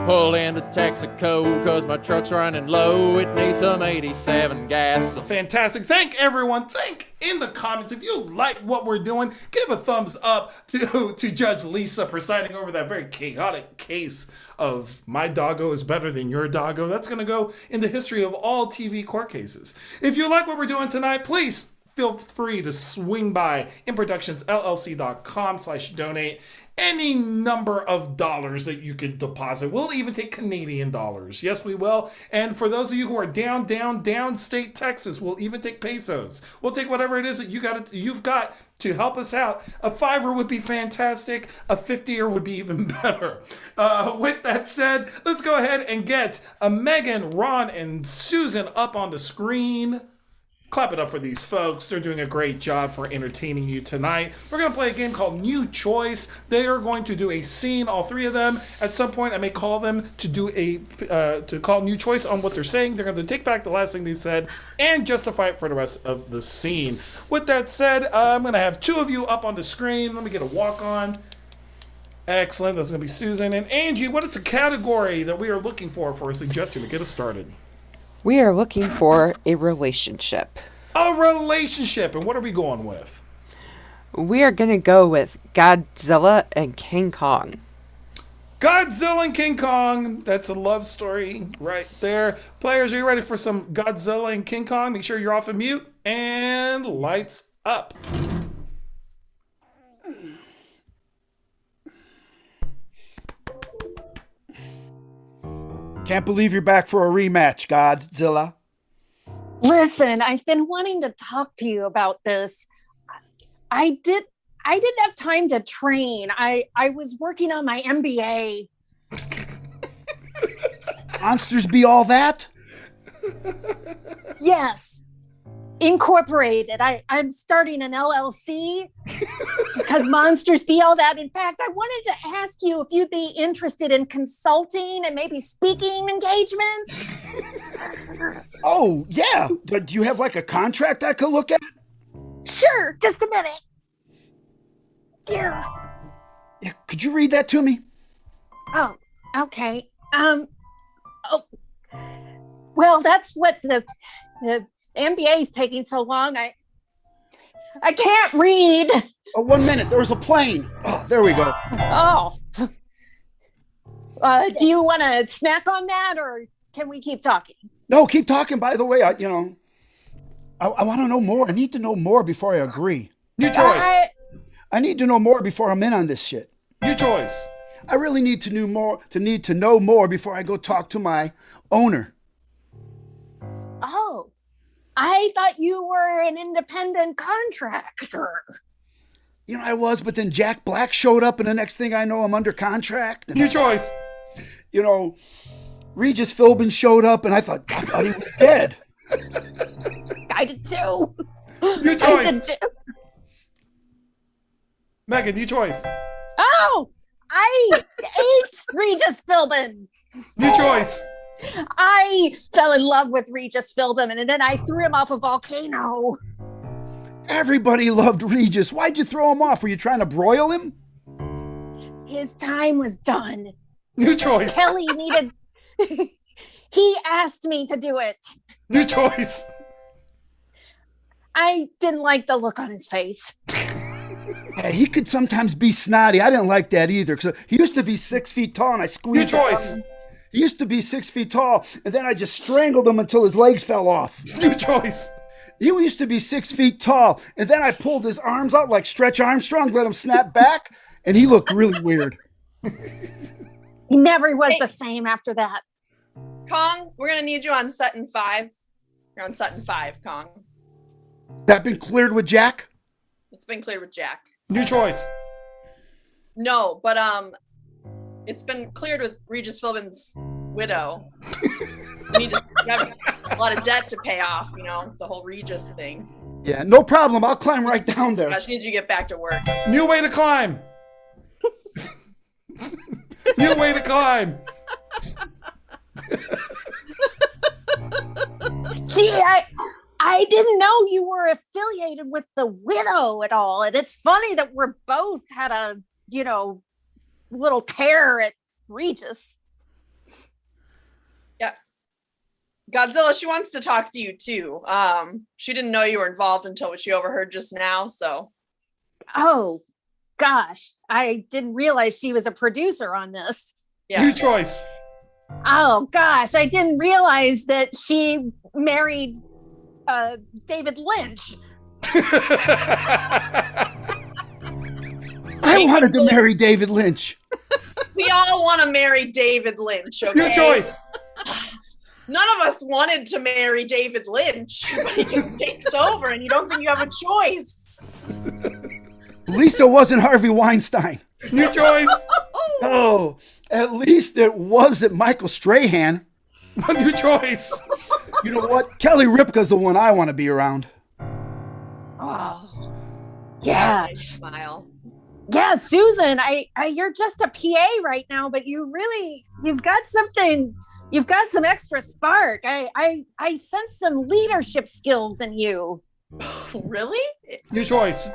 Pull into Texaco cause my truck's running low. It needs some 87 gas. Fantastic. Thank everyone. Think in the comments if you like what we're doing. Give a thumbs up to Judge Lisa presiding over that very chaotic case of my doggo is better than your doggo. That's going to go in the history of all TV court cases. If you like what we're doing tonight, please feel free to swing by inproductionsllc.com/donate. Any number of dollars that you can deposit. We'll even take Canadian dollars. Yes, we will. And for those of you who are downstate Texas, we'll even take pesos. We'll take whatever it is that you've got to help us out. A $5 would be fantastic. A $50 would be even better. With that said, let's go ahead and get Megan, Ron, and Susan up on the screen. Clap it up for these folks. They're doing a great job for entertaining you tonight. We're going to play a game called New Choice. They are going to do a scene, all three of them. At some point, I may call them to do to call New Choice on what they're saying. They're going to take back the last thing they said and justify it for the rest of the scene. With that said, I'm going to have two of you up on the screen. Let me get a walk on. Excellent. That's going to be Susan and Angie. What is the category that we are looking for a suggestion to get us started? We are looking for a relationship. A relationship. And what are we going with? We are going to go with Godzilla and King Kong. Godzilla and King Kong. That's a love story right there. Players, are you ready for some Godzilla and King Kong? Make sure you're off of mute. And lights up. Can't believe you're back for a rematch, Godzilla. Listen, I've been wanting to talk to you about this. I didn't have time to train. I was working on my MBA. Monsters be all that? Yes. Incorporated. I'm starting an LLC because monsters be all that. In fact, I wanted to ask you if you'd be interested in consulting and maybe speaking engagements. Oh, yeah. But do you have like a contract I could look at? Sure. Just a minute. Here. Yeah, could you read that to me? Oh, okay. Well, that's what the MBA is taking so long. I can't read. Oh, 1 minute. There was a plane. Oh, there we go. Oh. Do you want to snack on that, or can we keep talking? No, keep talking. By the way, I want to know more. I need to know more before I agree. New choice. I need to know more before I'm in on this shit. New choice. I really need to know more before I go talk to my owner. Oh. I thought you were an independent contractor. You know, I was, but then Jack Black showed up, and the next thing I know, I'm under contract. New choice. You know, Regis Philbin showed up, and I thought he was dead. I did too. New choice. I did too. Megan, new choice. Oh, I ate Regis Philbin. New choice. I fell in love with Regis Philbin, and then I threw him off a volcano. Everybody loved Regis. Why'd you throw him off? Were you trying to broil him? His time was done. New choice. Kelly needed... He asked me to do it. New choice. I didn't like the look on his face. Yeah, he could sometimes be snotty. I didn't like that either, because he used to be 6 feet tall, and I squeezed New choice. He used to be 6 feet tall, and then I just strangled him until his legs fell off. New choice. He used to be 6 feet tall, and then I pulled his arms out like Stretch Armstrong, let him snap back, and he looked really weird. He never was the same after that. Kong, we're going to need you on Sutton 5. You're on Sutton 5, Kong. That been cleared with Jack? It's been cleared with Jack. New choice. No, but it's been cleared with Regis Philbin's widow. You have a lot of debt to pay off, you know, the whole Regis thing. Yeah, no problem. I'll climb right down there. I just need you to get back to work. New way to climb. New way to climb. Gee, I didn't know you were affiliated with the widow at all. And it's funny that we're both had a, little tear at Regis. Yeah. Godzilla, she wants to talk to you too. She didn't know you were involved until what she overheard just now, so. Oh, gosh. I didn't realize she was a producer on this. Yeah. New choice. Oh, gosh. I didn't realize that she married David Lynch. I wanted to marry David Lynch. We all want to marry David Lynch, okay? New choice. None of us wanted to marry David Lynch, but he just takes over and you don't think you have a choice. At least it wasn't Harvey Weinstein. New choice. Oh, at least it wasn't Michael Strahan. New choice. You know what? Kelly Ripka's the one I want to be around. Oh, yeah. Smile. Yeah, Susan, you're just a PA right now, but you've got some extra spark. I sense some leadership skills in you. Really? New choice.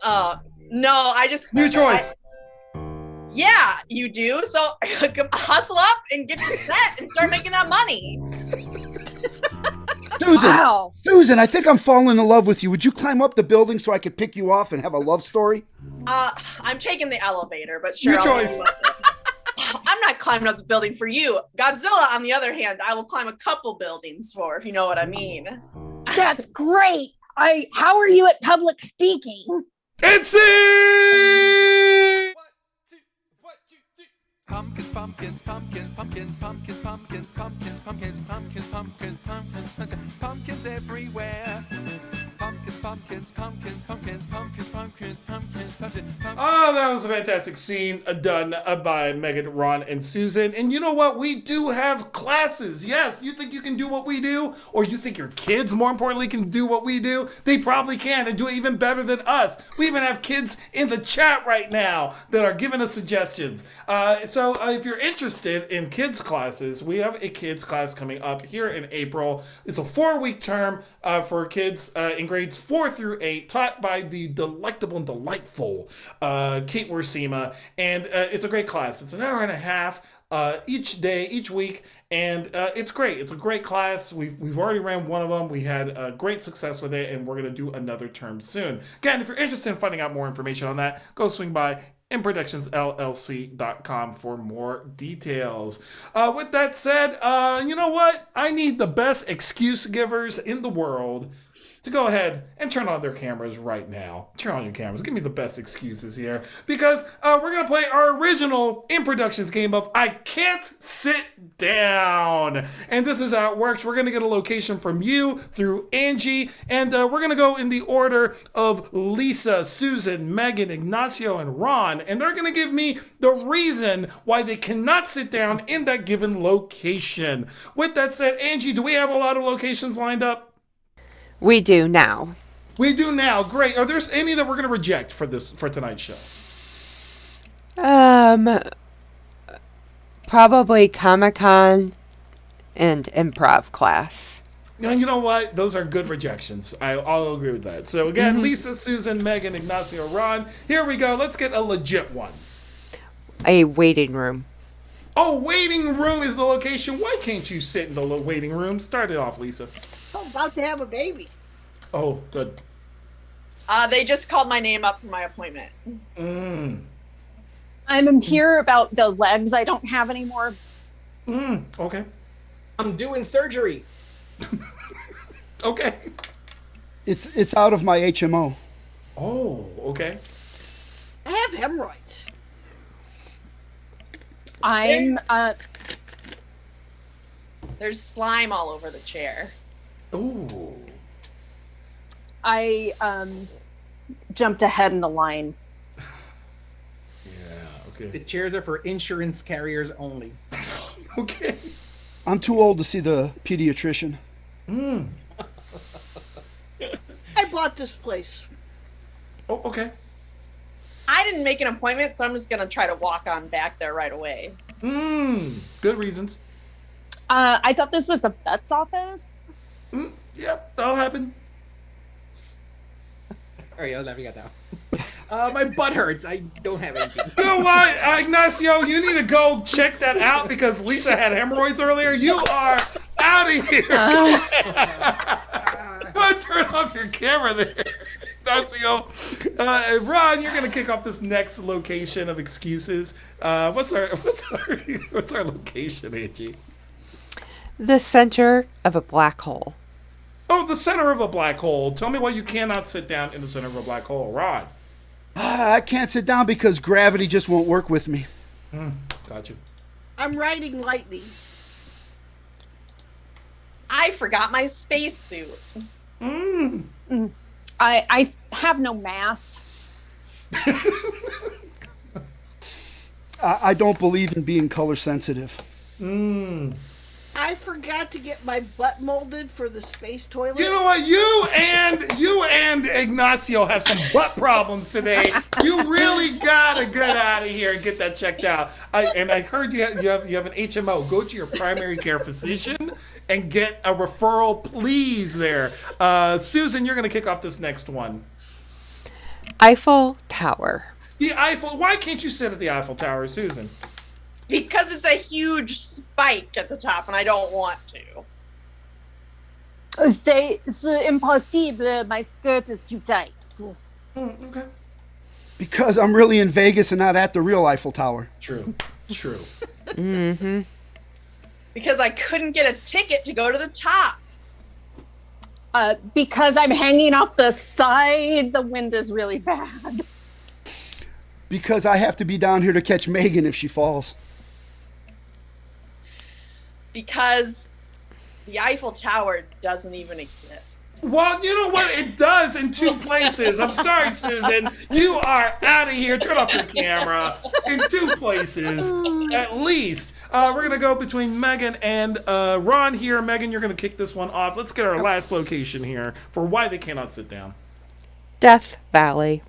No, I just. New choice. Yeah, you do. So hustle up and get your set and start making that money. Susan, Wow. Susan, I think I'm falling in love with you. Would you climb up the building so I could pick you off and have a love story? I'm taking the elevator, but sure. Your I'll choice. do it. I'm not climbing up the building for you. Godzilla, on the other hand, I will climb a couple buildings for, if you know what I mean. That's great. How are you at public speaking? It's Pumpkins, pumpkins, pumpkins, pumpkins, pumpkins, pumpkins, pumpkins, pumpkins, pumpkins, pumpkins, pumpkins, pumpkins everywhere. Pumpkins, pumpkins, pumpkins, pumpkins, pumpkins, pumpkins, pumpkins, pumpkins. Oh, that was a fantastic scene done by Megan, Ron, and Susan. And you know what? We do have classes. Yes, you think you can do what we do? Or you think your kids, more importantly, can do what we do? They probably can and do it even better than us. We even have kids in the chat right now that are giving us suggestions. So if you're interested in kids classes, we have a kids class coming up here in April. It's a 4-week term for kids in grades 4 through 8, taught by the delectable and delightful Kate Worsima. And it's a great class. It's an hour and a half each day, each week. And it's great. It's a great class. We've already ran one of them. We had great success with it, and we're going to do another term soon. Again, if you're interested in finding out more information on that, go swing by IMPROductionsLLC.com for more details. With that said, you know what? I need the best excuse givers in the world to go ahead and turn on their cameras right now. Turn on your cameras. Give me the best excuses here. Because we're going to play our original In Productions game of I Can't Sit Down. And this is how it works. We're going to get a location from you through Angie. And we're going to go in the order of Lisa, Susan, Megan, Ignacio, and Ron. And they're going to give me the reason why they cannot sit down in that given location. With that said, Angie, do we have a lot of locations lined up? We do now. We do now. Great. Are there any that we're going to reject for tonight's show? Probably Comic-Con and improv class. You know what? Those are good rejections. I'll agree with that. So again, Lisa, Susan, Megan, Ignacio, Ron. Here we go. Let's get a legit one. A waiting room. Oh, waiting room is the location. Why can't you sit in the waiting room? Start it off, Lisa. I'm about to have a baby. Oh, good. They just called my name up for my appointment. I'm here about the legs I don't have anymore. Okay. I'm doing surgery. Okay. It's out of my HMO. Oh, okay. I have hemorrhoids. I'm There's slime all over the chair. Ooh. I jumped ahead in the line. Yeah, The okay. chairs are for insurance carriers only. Okay. I'm too old to see the pediatrician. I bought this place. Oh, okay. I didn't make an appointment, so I'm just gonna try to walk on back there right away. Good reasons. I thought this was the vet's office. Yep, that'll happen. All right, let me get that one. My butt hurts. I don't have anything. You know what, Ignacio? You need to go check that out because Lisa had hemorrhoids earlier. You are out of here. Go ahead, turn off your camera there. Ignacio. Ron, you're gonna kick off this next location of excuses. What's our location, Angie? The center of a black hole. Oh, the center of a black hole. Tell me why you cannot sit down in the center of a black hole, Ron. I can't sit down because gravity just won't work with me. Got you. I'm riding lightning. I forgot my spacesuit. I have no mass. I don't believe in being color sensitive. I forgot to get my butt molded for the space toilet. You know what? You and Ignacio have some butt problems today. You really gotta get out of here and get that checked out. I heard you have an HMO. Go to your primary care physician and get a referral, please. There, Susan, you're gonna kick off this next one. Eiffel Tower. The Eiffel. Why can't you sit at the Eiffel Tower, Susan? Because it's a huge spike at the top and I don't want to. C'est impossible. My skirt is too tight. Okay. Because I'm really in Vegas and not at the real Eiffel Tower. True. Because I couldn't get a ticket to go to the top. Because I'm hanging off the side. The wind is really bad. Because I have to be down here to catch Megan if she falls. Because the Eiffel Tower doesn't even exist. Well, you know what? It does in two places. I'm sorry, Susan. You are out of here. Turn off your camera. In two places, at least. We're going to go between Megan and Ron here. Megan, you're going to kick this one off. Let's get our last location here for why they cannot sit down. Death Valley.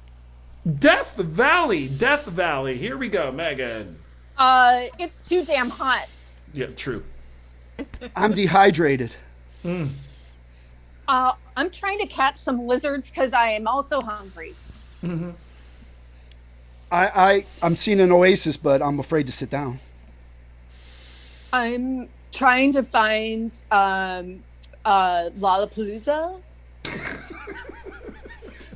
Death Valley. Death Valley. Here we go, Megan. It's too damn hot. Yeah, true. I'm dehydrated. I'm trying to catch some lizards because I am also hungry. I'm seeing an oasis, but I'm afraid to sit down. I'm trying to find Lollapalooza.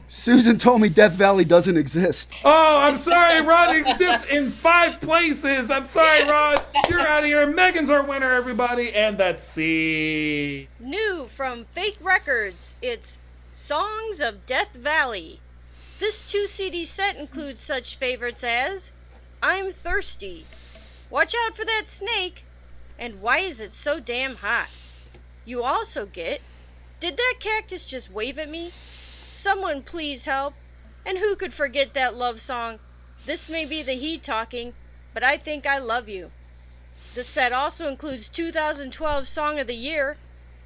Susan told me Death Valley doesn't exist. Oh, I'm sorry, Ron exists in 5 places. I'm sorry, Ron. You're out of here. Megan's our winner, everybody. And that's C. New from Fake Records, it's Songs of Death Valley. This 2 CD set includes such favorites as I'm Thirsty, Watch Out for That Snake, and Why Is It So Damn Hot? You also get Did That Cactus Just Wave at Me? Someone Please Help, and who could forget that love song, This May Be the Heat Talking, but I Think I Love You. The set also includes 2012 Song of the Year,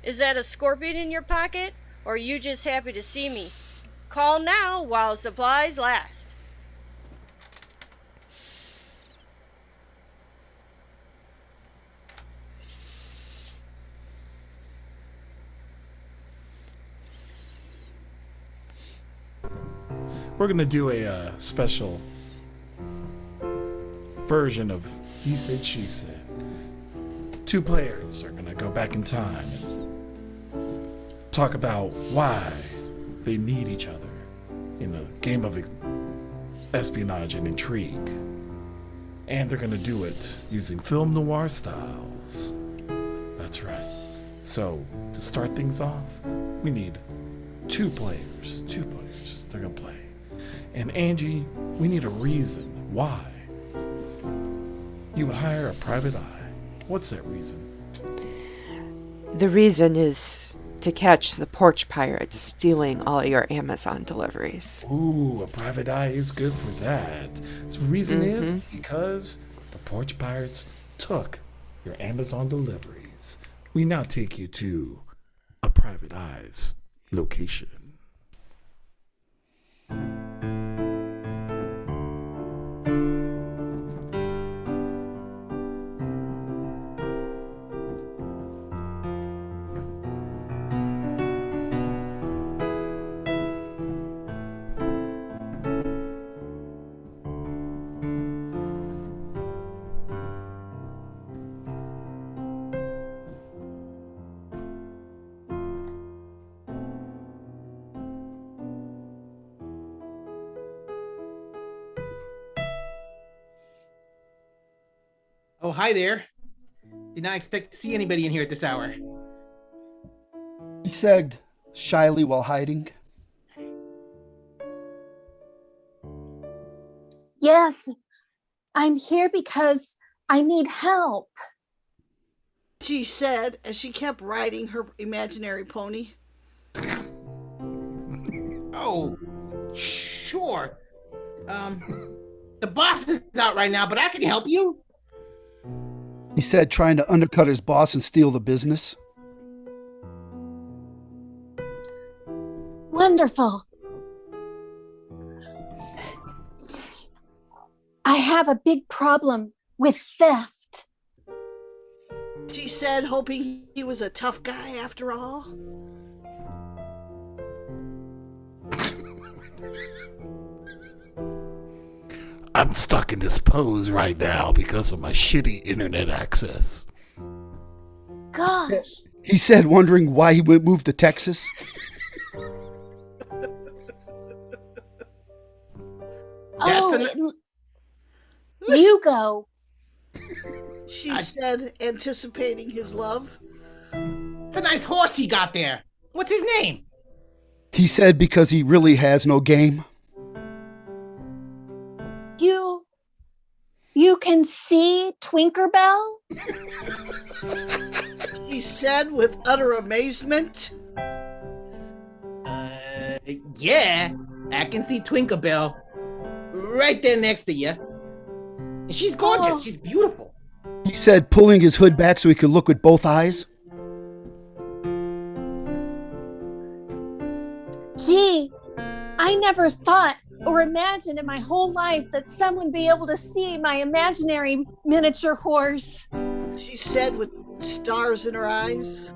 Is That a Scorpion in Your Pocket, or are you just happy to see me? Call now while supplies last. We're going to do a special version of He Said, She Said. 2 players are going to go back in time and talk about why they need each other in a game of espionage and intrigue. And they're going to do it using film noir styles. That's right. So, to start things off, we need 2 players. 2 players. They're going to play. And Angie, we need a reason why you would hire a private eye. What's that reason? The reason is to catch the porch pirates stealing all your Amazon deliveries. Ooh, a private eye is good for that. So the reason is because the porch pirates took your Amazon deliveries. We now take you to a private eye's location. Oh, hi there. Did not expect to see anybody in here at this hour. He said shyly while hiding. Yes, I'm here because I need help. She said as she kept riding her imaginary pony. Oh, sure. The boss is out right now, but I can help you. He said, trying to undercut his boss and steal the business. Wonderful. I have a big problem with theft. She said, hoping he was a tough guy after all. I'm stuck in this pose right now because of my shitty internet access. Gosh. He said, wondering why he moved to Texas. You go. She said, anticipating his love. It's a nice horse he got there. What's his name? He said because he really has no game. You can see Twinkerbell? She said with utter amazement. Yeah, I can see Twinkerbell right there next to you. And she's gorgeous. Oh. She's beautiful. He said, pulling his hood back so he could look with both eyes. Gee, I never thought or imagined in my whole life that someone would be able to see my imaginary miniature horse. She said with stars in her eyes.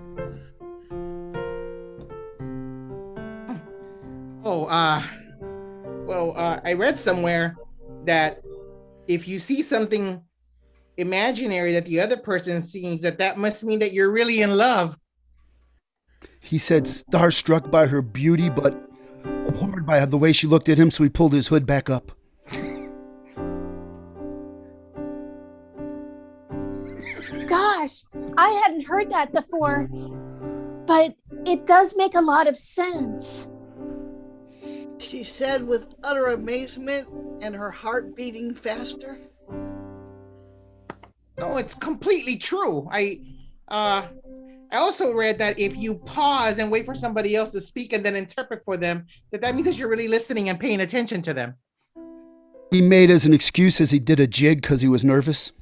I read somewhere that if you see something imaginary that the other person sees, that must mean that you're really in love. He said, starstruck by her beauty, but abhorred by the way she looked at him, so he pulled his hood back up. Gosh, I hadn't heard that before, but it does make a lot of sense. She said with utter amazement and her heart beating faster. Oh, it's completely true. I also read that if you pause and wait for somebody else to speak and then interpret for them, that means that you're really listening and paying attention to them. He made as an excuse as he did a jig because he was nervous.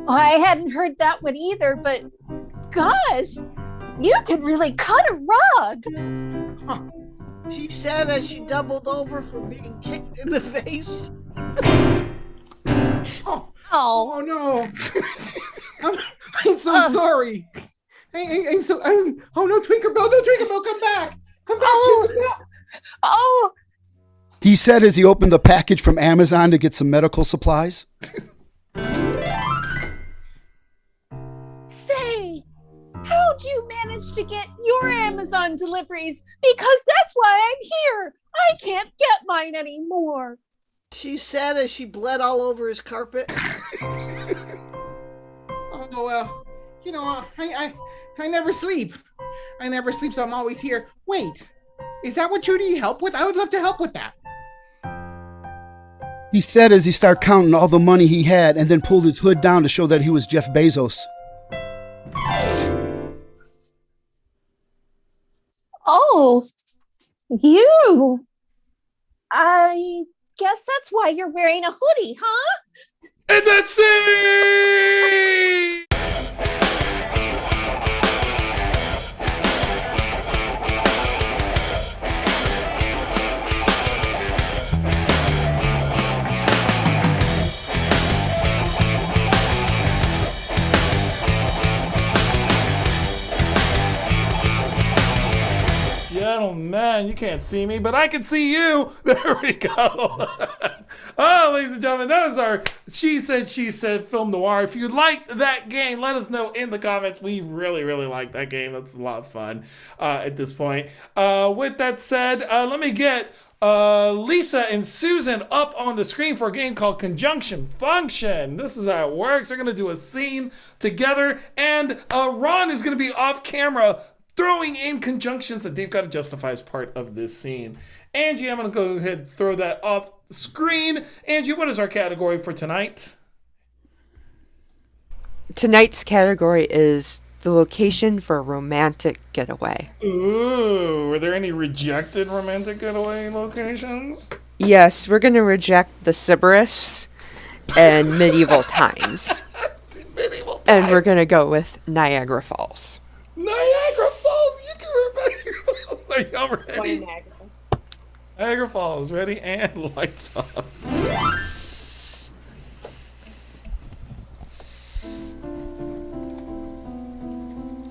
Oh, I hadn't heard that one either, but gosh, you could really cut a rug. Huh. She said as she doubled over from being kicked in the face. Oh no! I'm so sorry. Oh no, Twinkerbell, come back! Come back, Tinkerbell. Oh! He said as he opened the package from Amazon to get some medical supplies. Say, how'd you manage to get your Amazon deliveries? Because that's why I'm here. I can't get mine anymore. She said as she bled all over his carpet. Oh well, you know, I never sleep. I never sleep, so I'm always here. Wait, is that what you need help with? I would love to help with that. He said as he started counting all the money he had and then pulled his hood down to show that he was Jeff Bezos. Oh, you. I guess that's why you're wearing a hoodie, huh? And that's it! Gentlemen, you can't see me, but I can see you. There we go. Oh, ladies and gentlemen, that was our She Said Film Noir. If you liked that game, let us know in the comments. We really, really like that game. That's a lot of fun at this point. With that said, let me get Lisa and Susan up on the screen for a game called Conjunction Function. This is how it works. They're going to do a scene together, and Ron is going to be off camera throwing in conjunctions that they've got to justify as part of this scene. Angie, I'm going to go ahead and throw that off the screen. Angie, what is our category for tonight? Tonight's category is the location for a romantic getaway. Ooh, were there any rejected romantic getaway locations? Yes, we're going to reject the Sybaris and medieval times. And we're going to go with Niagara Falls. Niagara Falls! You two are Niagara Falls. Are y'all ready? Niagara Falls, ready? And lights off.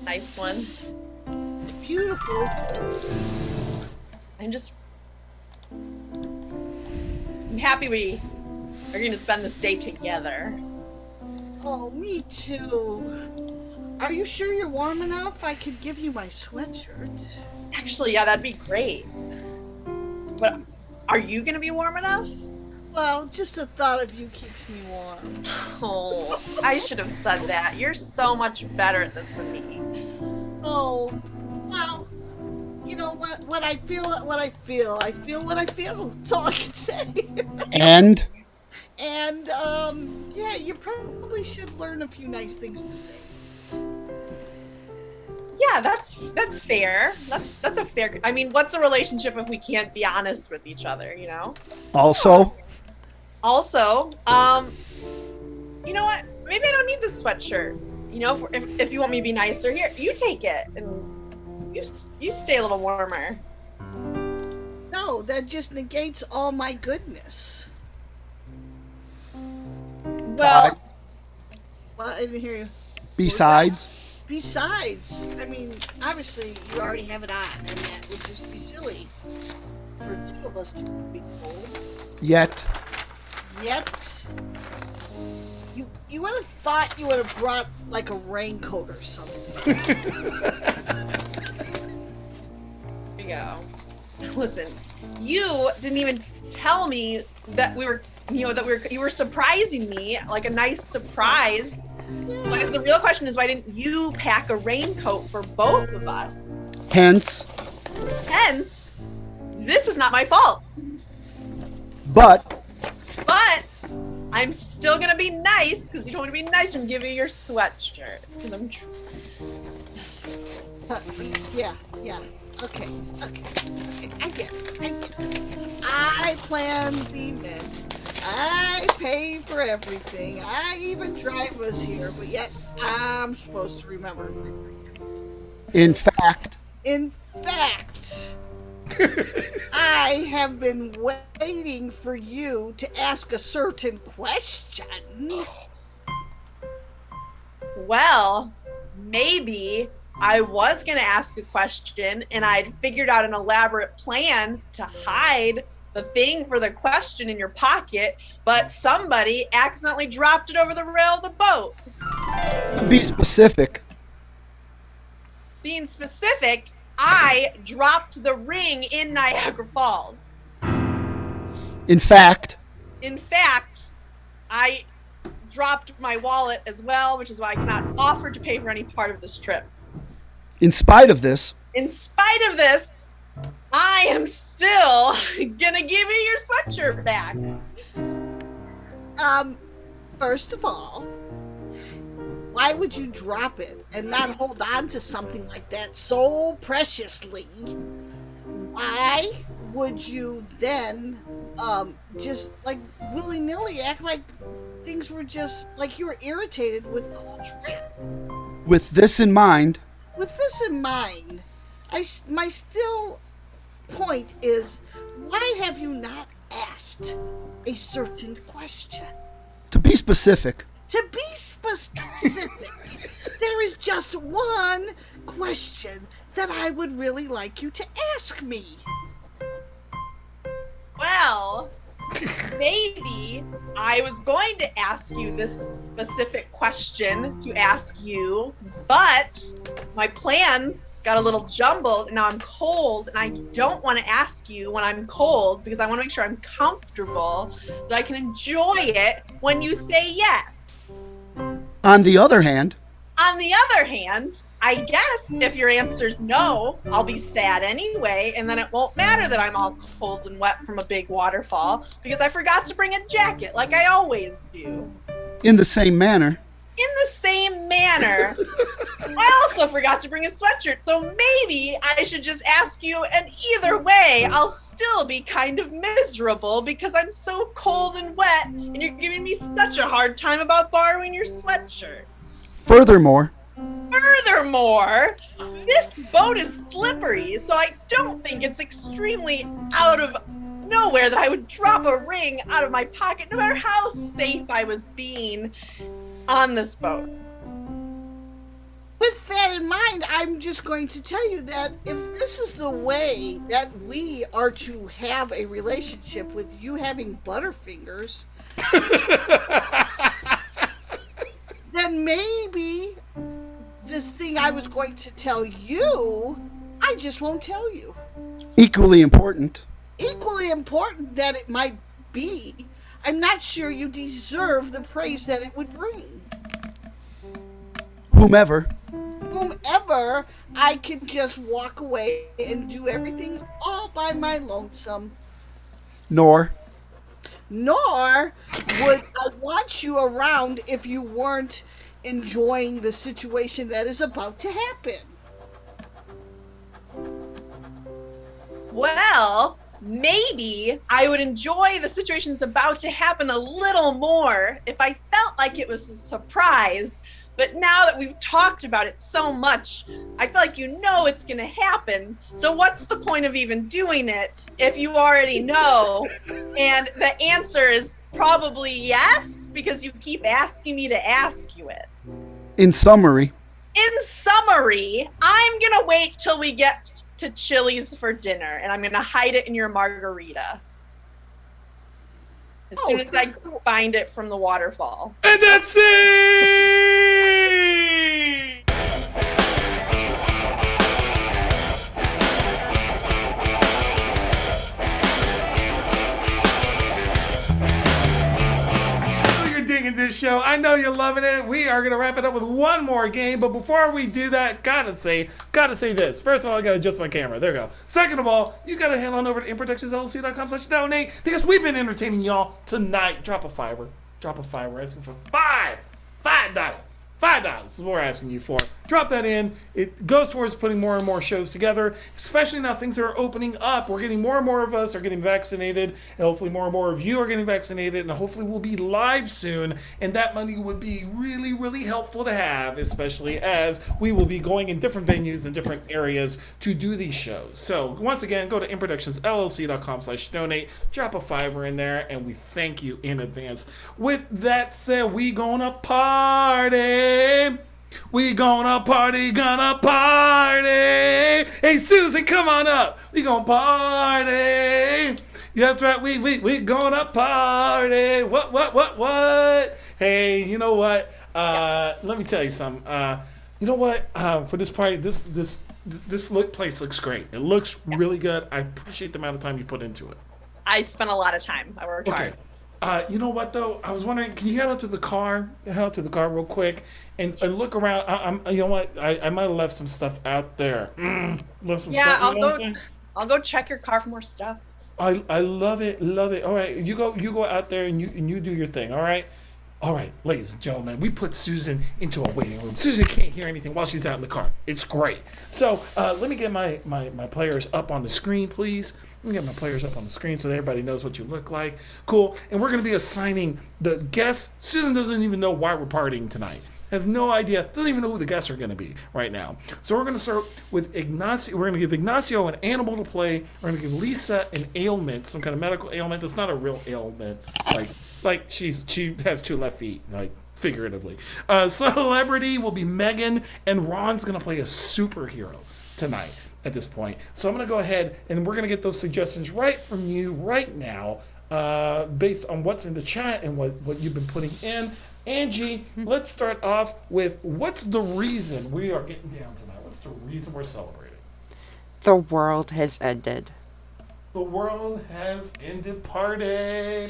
Nice one. Beautiful. I'm happy we are going to spend this day together. Oh, me too. Are you sure you're warm enough? I could give you my sweatshirt. Actually, yeah, that'd be great. But are you going to be warm enough? Well, just the thought of you keeps me warm. Oh, I should have said that. You're so much better at this than me. Oh, well, you know what I feel, I feel what I feel. That's all I can say. And? And, yeah, you probably should learn a few nice things to say. Yeah, that's fair. That's a fair. I mean, what's a relationship if we can't be honest with each other, you know? Also, you know what? Maybe I don't need this sweatshirt. You know, if you want me to be nicer, here, you take it and you stay a little warmer. No, that just negates all my goodness. Well, I didn't hear you. besides, I mean, obviously you already have it on, and that would just be silly for two of us to be cold. yet, you would have thought you would have brought like a raincoat or something. here you go. Listen, you didn't even tell me that you were surprising me, like a nice surprise. Because the real question is, why didn't you pack a raincoat for both of us? hence, this is not my fault. but, I'm still gonna be nice because you told me to be nice and give you your sweatshirt. Yeah. Okay. I get it. I plan the event. I pay for everything. I even drive us here, but yet I'm supposed to remember everything. in fact, I have been waiting for you to ask a certain question. Well, maybe I was going to ask a question and I'd figured out an elaborate plan to hide the thing for the question in your pocket, but somebody accidentally dropped it over the rail of the boat. to be specific, Being specific, I dropped the ring in Niagara Falls. in fact, I dropped my wallet as well, which is why I cannot offer to pay for any part of this trip. in spite of this, I am still gonna give you your sweatshirt back. First of all, why would you drop it and not hold on to something like that so preciously? Why would you then just like willy-nilly act like things were just like you were irritated with the whole trip? with this in mind, my still point is, why have you not asked a certain question? to be specific, To be specific, there is just one question that I would really like you to ask me. Well, maybe I was going to ask you this specific question to ask you, but my plans got a little jumbled, and now I'm cold, and I don't want to ask you when I'm cold because I want to make sure I'm comfortable so I can enjoy it when you say yes. On the other hand, I guess if your answer's no, I'll be sad anyway, and then it won't matter that I'm all cold and wet from a big waterfall because I forgot to bring a jacket like I always do. in the same manner, I also forgot to bring a sweatshirt, so maybe I should just ask you, and either way, I'll still be kind of miserable because I'm so cold and wet, and you're giving me such a hard time about borrowing your sweatshirt. furthermore, This boat is slippery, so I don't think it's extremely out of nowhere that I would drop a ring out of my pocket, no matter how safe I was being on this boat. With that in mind, I'm just going to tell you that if this is the way that we are to have a relationship with you having butterfingers, then maybe this thing I was going to tell you, I just won't tell you. equally important, That it might be, I'm not sure you deserve the praise that it would bring. whomever, I can just walk away and do everything all by my lonesome. nor Would I want you around if you weren't enjoying the situation that is about to happen. Well, maybe I would enjoy the situation that's about to happen a little more if I felt like it was a surprise. But now that we've talked about it so much, I feel like you know it's going to happen. So what's the point of even doing it if you already know? And the answer is probably yes, because you keep asking me to ask you it. in summary, I'm going to wait till we get to Chili's for dinner, and I'm going to hide it in your margarita as soon as I find it from the waterfall. And that's it! Digging this show. I know you're loving it. We are going to wrap it up with one more game, but before we do that, gotta say this. First of all, I gotta adjust my camera. There we go. Second of all, you gotta head on over to IMPROductionsLLC.com/donate because we've been entertaining y'all tonight. Drop a fiver. We're asking for $5 is what we're asking you for. Drop that in. It goes towards putting more and more shows together, especially now things are opening up. We're getting more and more of us are getting vaccinated, and hopefully more and more of you are getting vaccinated, and hopefully we'll be live soon, and that money would be really, really helpful to have, especially as we will be going in different venues and different areas to do these shows. So once again, go to IMPROductionsLLC.com/donate, drop a $5 in there, and we thank you in advance. With that said, we gonna party. We gonna party. Hey, Susan, come on up. We gonna party. That's right, we gonna party. What? Hey, you know what? Let me tell you something. You know what? For this party, this place looks great. It looks really good. I appreciate the amount of time you put into it. I spent a lot of time. I worked hard. You know what though? I was wondering, can you head out to the car? Real quick and look around. You know what? I might have left some stuff out there. I'll go check your car for more stuff. I love it. All right, you go out there and you do your thing. All right, ladies and gentlemen, we put Susan into a waiting room. Susan can't hear anything while she's out in the car. It's great. So let me get my players up on the screen, please. Let me get my players up on the screen so that everybody knows what you look like. Cool. And we're going to be assigning the guests. Susan doesn't even know why we're partying tonight. Has no idea. Doesn't even know who the guests are going to be right now. So we're going to start with Ignacio. We're going to give Ignacio an animal to play. We're going to give Lisa an ailment, some kind of medical ailment. That's not a real ailment. Like she has 2 left feet, like figuratively. Celebrity will be Megan, and Ron's going to play a superhero tonight. At this point. So I'm going to go ahead and we're going to get those suggestions right from you right now based on what's in the chat and what you've been putting in. Angie, let's start off with what's the reason we are getting down tonight? What's the reason we're celebrating? The world has ended. The world has ended. Party.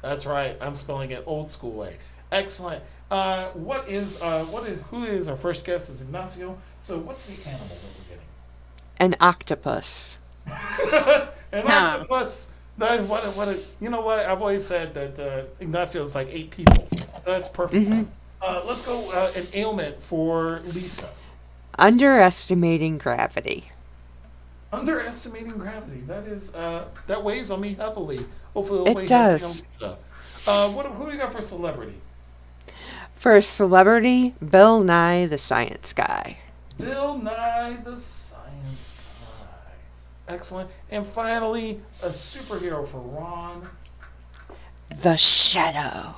That's right. I'm spelling it old school way. Excellent. Who is our first guest? Is Ignacio. So what's the animal that we're getting? An octopus. An octopus. You know what? I've always said that Ignacio is like 8 people. That's perfect. Let's go an ailment for Lisa. Underestimating gravity. Underestimating gravity. That is that weighs on me heavily. Hopefully it'll weigh It does. heavily on Lisa. Who do you got for celebrity? For celebrity, Bill Nye the Science Guy. Bill Nye the Science Guy. Excellent. And finally, a superhero for Ron. The Shadow.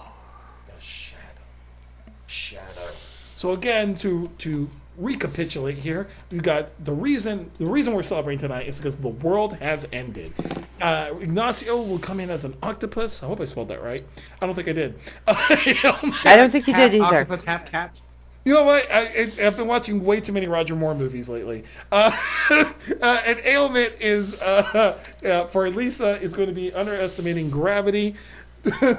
The Shadow. So again, to recapitulate here, we've got the reason we're celebrating tonight is because the world has ended. Ignacio will come in as an octopus. I hope I spelled that right. I don't think I did. I don't think you did either. Octopus, half cat. You know what? I've been watching way too many Roger Moore movies lately. An ailment is for Lisa is going to be underestimating gravity.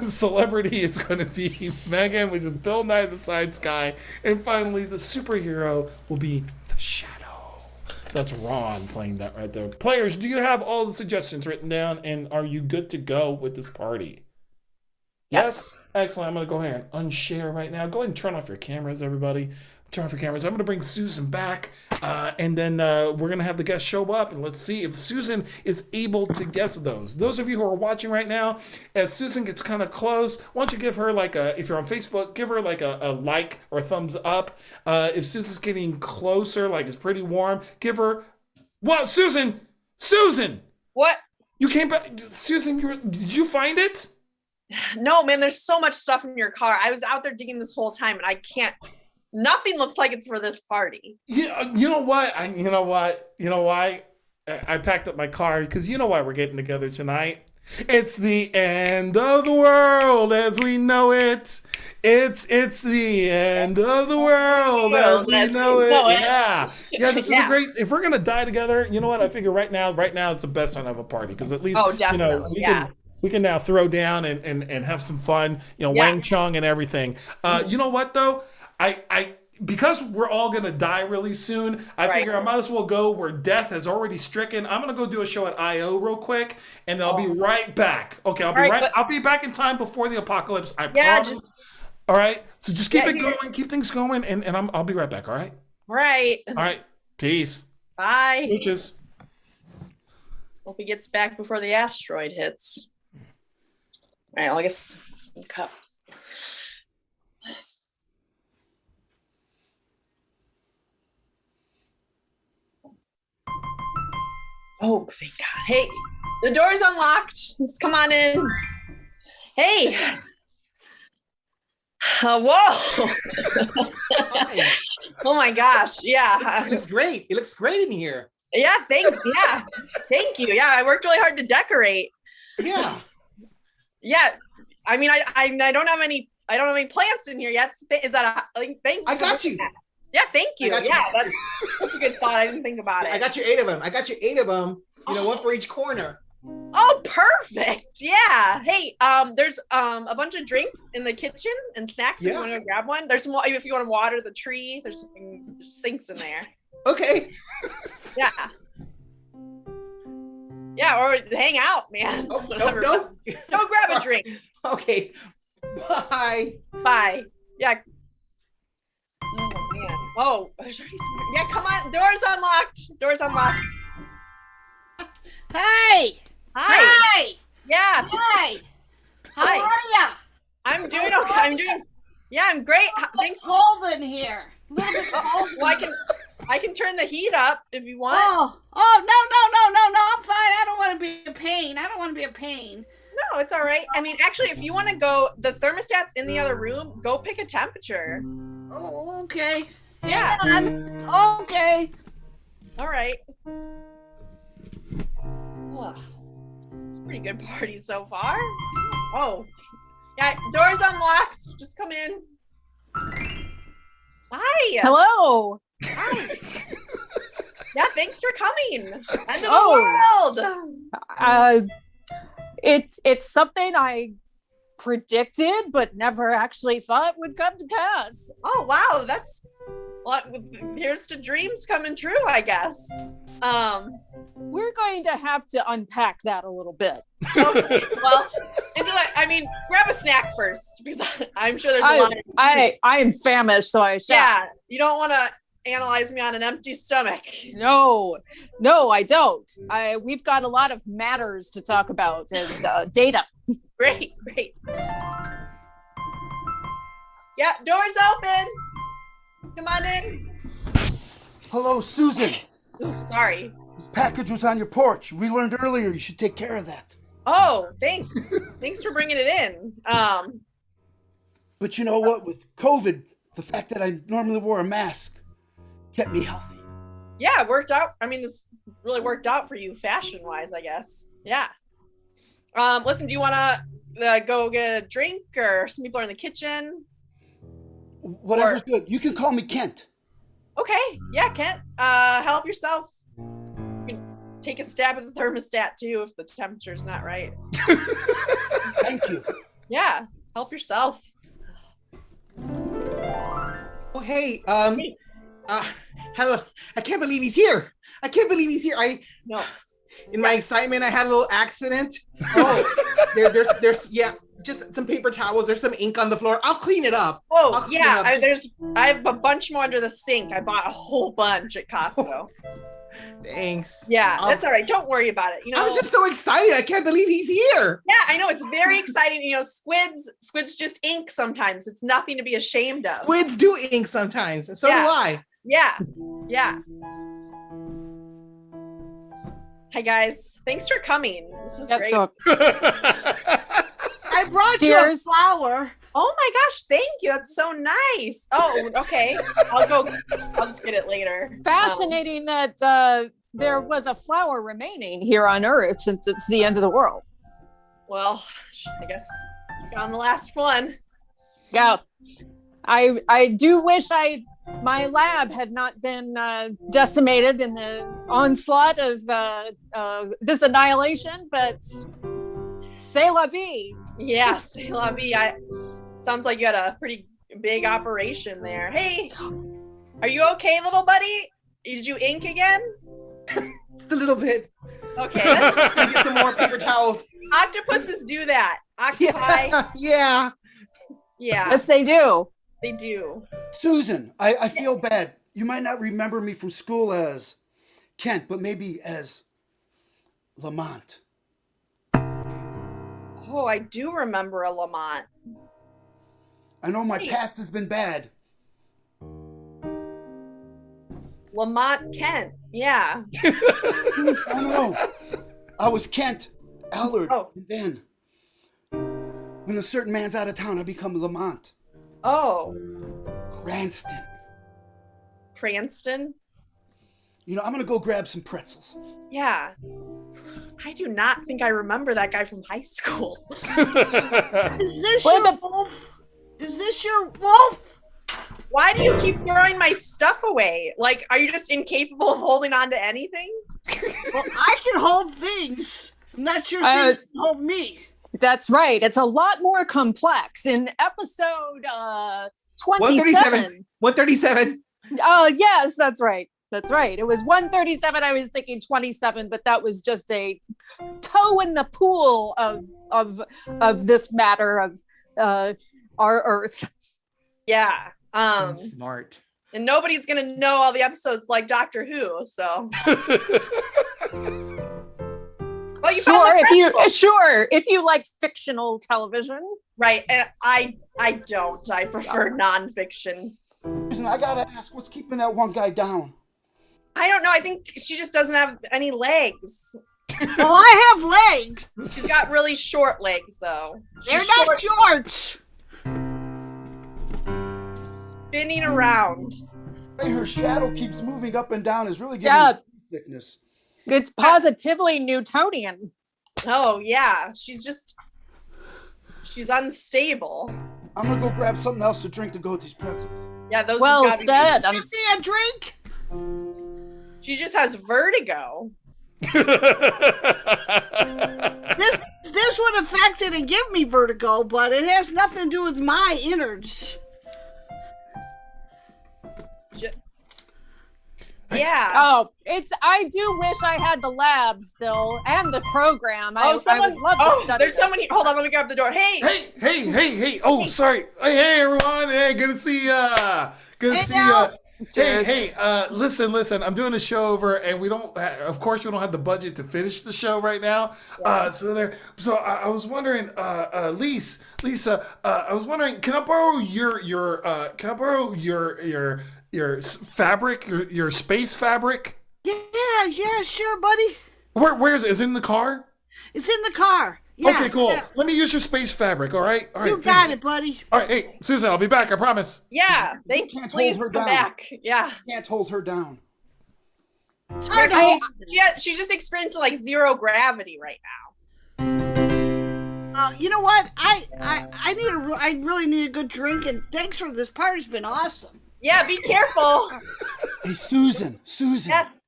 Celebrity is going to be Megan, which is Bill Nye the Science Guy, and finally the superhero will be the Shadow. That's Ron playing that right there. Players, do you have all the suggestions written down, and are you good to go with this party? Yes. Excellent. I'm going to go ahead and unshare right now. Go ahead and turn off your cameras, everybody. Turn off your cameras. I'm going to bring Susan back, and then we're going to have the guests show up, and let's see if Susan is able to guess those. Those of you who are watching right now, as Susan gets kind of close, why don't you give her like if you're on Facebook, give her like a like or a thumbs up. If Susan's getting closer, like it's pretty warm, give her, wow, Susan! What? You came back, Susan, did you find it? No, man, there's so much stuff in your car. I was out there digging this whole time and I can't. Nothing looks like it's for this party. Yeah, you know what? You know why? I packed up my car because you know why we're getting together tonight. It's the end of the world as we know it. It's the end of the world as we know it. Yeah. This is a great. If we're gonna die together, you know what? I figure right now it's the best time to have a party because at least we can now throw down and have some fun. Wang Chung and everything. You know what though? I because we're all gonna die really soon, I figure I might as well go where death has already stricken. I'm gonna go do a show at IO real quick, and then I'll be right back. Okay, I'll be back in time before the apocalypse. I promise. All right, so just keep it going, keep things going, and I'll be right back. All right. Right. All right. Peace. Bye. Smooches. Hope he gets back before the asteroid hits. All right. Well, I guess some cups. Oh, thank God. Hey, the door's unlocked. Just come on in. Hey. Whoa. Oh my gosh. Yeah. It looks great. It looks great in here. Yeah, thanks. Yeah. Thank you. Yeah, I worked really hard to decorate. Yeah. Yeah. I mean, I don't have any plants in here yet. Is that thanks? I got you. That. Yeah, thank you. Yeah, that's a good thought. I didn't think about it. I got you 8 of them. One for each corner. Oh, perfect. Yeah. Hey, there's a bunch of drinks in the kitchen and snacks. If you want to grab one. There's some. If you want to water the tree, there's sinks in there. Okay. Yeah. Yeah, or hang out, man. Oh, Whatever. no. Go grab a drink. Okay. Bye. Bye. Yeah. Oh man. Oh, there's already some. Yeah, come on. Door's unlocked. Hey! Hi. Hey! Yeah. Hi! How Hi. are ya? I'm doing okay. I'm great. Thanks. It's cold in here. A little bit cold. Well, I can turn the heat up if you want. Oh, no, I'm fine. I don't want to be a pain. No, it's all right. I mean, actually, if you want to go, the thermostat's in the other room. Go pick a temperature. Oh, okay. Yeah. Hang on. Okay. All right. Oh, it's a pretty good party so far. Oh, yeah. Door's unlocked. Just come in. Hi. Hello. Hi. Yeah, thanks for coming. End of the world. It's something I predicted, but never actually thought would come to pass. Oh wow, that's here's to dreams coming true, I guess. We're going to have to unpack that a little bit. Okay, well, grab a snack first because I'm sure there's a lot of. I am famished, so I shall. Yeah, you don't want to analyze me on an empty stomach. No, I don't. We've got a lot of matters to talk about and data. Great. Yeah, doors open. Come on in. Hello, Susan. Ooh, sorry. This package was on your porch. We learned earlier you should take care of that. Oh, thanks. Thanks for bringing it in. But you know what? With COVID, the fact that I normally wore a mask kept me healthy. Yeah, it worked out. This really worked out for you fashion-wise, I guess. Yeah. Listen, do you want to go get a drink, or some people are in the kitchen? Whatever's good. You can call me Kent. Okay. Yeah, Kent. Help yourself. You can take a stab at the thermostat, too, if the temperature's not right. Thank you. Yeah, help yourself. Oh, hey, hello. I can't believe he's here. No. In my excitement, I had a little accident. Oh, there's just some paper towels. There's some ink on the floor. I'll clean it up. Oh, yeah. I have a bunch more under the sink. I bought a whole bunch at Costco. Thanks. Yeah, that's all right. Don't worry about it. I was just so excited. I can't believe he's here. Yeah, I know. It's very exciting. Squids just ink sometimes. It's nothing to be ashamed of. Squids do ink sometimes, and so do I. Yeah. Hi, guys. Thanks for coming. This is great. I brought you a flower. Oh my gosh, thank you. That's so nice. Oh, okay. I'll just get it later. Fascinating that there was a flower remaining here on Earth since it's the end of the world. Well, I guess you found the last one. Yeah. I do wish my lab had not been decimated in the onslaught of this annihilation, but c'est la vie. Yeah, c'est la vie. Sounds like you had a pretty big operation there. Hey, are you okay, little buddy? Did you ink again? Just a little bit. Okay, let's get some more paper towels. Octopuses do that. Octopi. Yeah. Yes, they do. They do. Susan, I feel bad. You might not remember me from school as Kent, but maybe as Lamont. Oh, I do remember a Lamont. I know my past has been bad. Lamont Kent, yeah. Oh no, I was Kent, Allard, and then when a certain man's out of town, I become Lamont. Oh. Cranston. Cranston? I'm gonna go grab some pretzels. Yeah. I do not think I remember that guy from high school. Is this your wolf? Is this your wolf? Why do you keep throwing my stuff away? Like, are you just incapable of holding on to anything? Well, I can hold things. I'm not sure things can hold me. That's right. It's a lot more complex. In episode 27. 137. Oh, yes, that's right. That's right. It was 137. I was thinking 27, but that was just a toe in the pool of this matter of our Earth. Yeah. So smart. And nobody's gonna know all the episodes like Doctor Who, so. Well, you if you like fictional television. Right. And I don't. I prefer nonfiction. Listen, I gotta ask, what's keeping that one guy down? I don't know. I think she just doesn't have any legs. Well, I have legs. She's got really short legs, though. They're not short. Spinning around. Her shadow keeps moving up and down. Is really giving me thickness. It's positively Newtonian. Oh yeah, she's unstable. I'm gonna go grab something else to drink to go with these pretzels. Yeah, those. Well said. You see a drink? She just has vertigo. This would affect it and give me vertigo, but it has nothing to do with my innards. Yeah. Oh, I do wish I had the lab still and the program. I would love to study there's somebody. Hold on, let me grab the door. Hey. Hey. Oh, sorry. Hey, everyone. Hey, good to see ya. Good to see ya. Hey, listen. I'm doing a show over, and we don't have the budget to finish the show right now. So I was wondering, Lisa, I was wondering, can I borrow your fabric, your space fabric? Yeah, sure, buddy. Where is it? Is it in the car? It's in the car. Yeah, okay, cool. Yeah. Let me use your space fabric. All right. You got it, buddy. All right. Hey, Susan, I'll be back. I promise. Yeah. Thanks. Can't Please hold her come down. back. Yeah. Can't hold her down. It's hard to hold. She's just experiencing like zero gravity right now. You know what? I really need a good drink, and thanks for this party's been awesome. Yeah, be careful. Hey, Susan.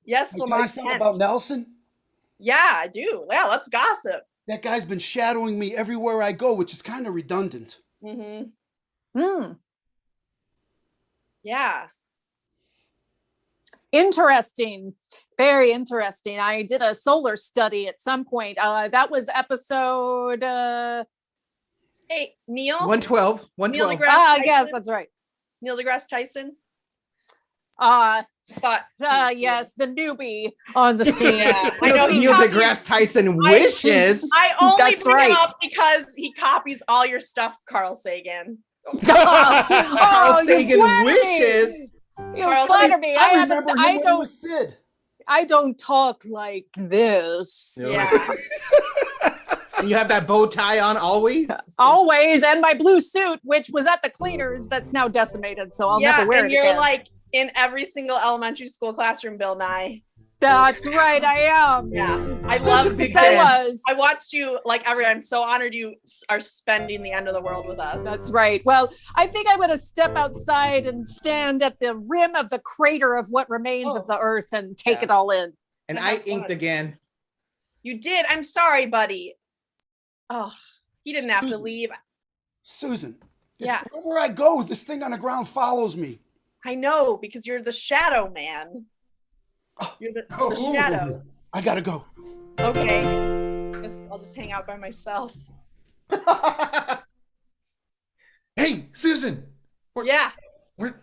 Yes, Can I tell you something about Nelson? Yeah, I do. Yeah, let's gossip. That guy's been shadowing me everywhere I go, which is kind of redundant. Yeah. Interesting. Very interesting. I did a solar study at some point. That was episode... Hey, Neil? 112. Neil deGrasse Tyson. Yes, that's right. Neil deGrasse Tyson? Yes, the newbie on the scene. I know Neil deGrasse Tyson wishes. I only That's bring right. him up because he copies all your stuff, Carl Sagan. Carl Sagan flatter me. wishes. You Carl flatter me. I remember him when he was Sid. I don't talk like this. Yeah. And you have that bow tie on always? Always, and my blue suit, which was at the cleaners, that's now decimated, so I'll never wear it and you're again. like in every single elementary school classroom, Bill Nye. That's right, I am. Yeah, I Such love a big because fan. I watched you like I'm so honored you are spending the end of the world with us. That's right. Well, I think I'm going to step outside and stand at the rim of the crater of what remains of the earth and take it all in. And I inked again. You did. I'm sorry, buddy. Oh, he didn't have to leave. Susan. Yeah. Wherever I go, this thing on the ground follows me. I know, because you're the shadow man. You're the shadow. I gotta go. Okay. I'll just hang out by myself. Hey, Susan. Yeah. Where'd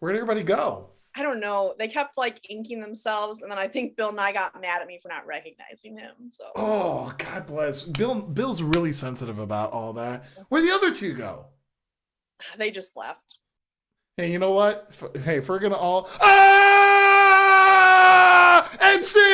everybody go? I don't know. They kept like inking themselves, and then I think Bill Nye got mad at me for not recognizing him. So. Oh, God bless. Bill's really sensitive about all that. Where'd the other two go? They just left. Hey, you know what? If we're gonna all and scene.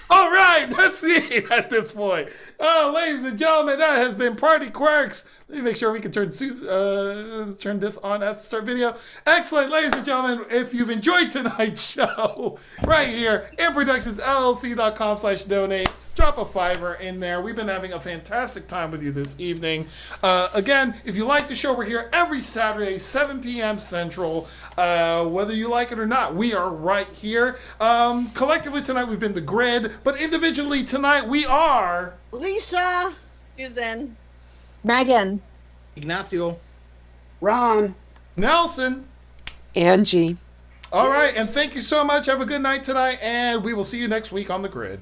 All right, that's it at this point. Ladies and gentlemen, that has been Party Quirks. Let me make sure we can turn this on as the start video. Excellent, ladies and gentlemen. If you've enjoyed tonight's show, right here, IMPROductionsLLC.com/donate. Drop a $5 in there. We've been having a fantastic time with you this evening. Again, if you like the show, we're here every Saturday, 7 p.m. Central. Whether you like it or not, we are right here. Collectively tonight, we've been The Grid, but individually tonight, we are... Lisa. Susan. Megan. Ignacio. Ron. Nelson. Angie. All right, and thank you so much. Have a good night tonight, and we will see you next week on The Grid.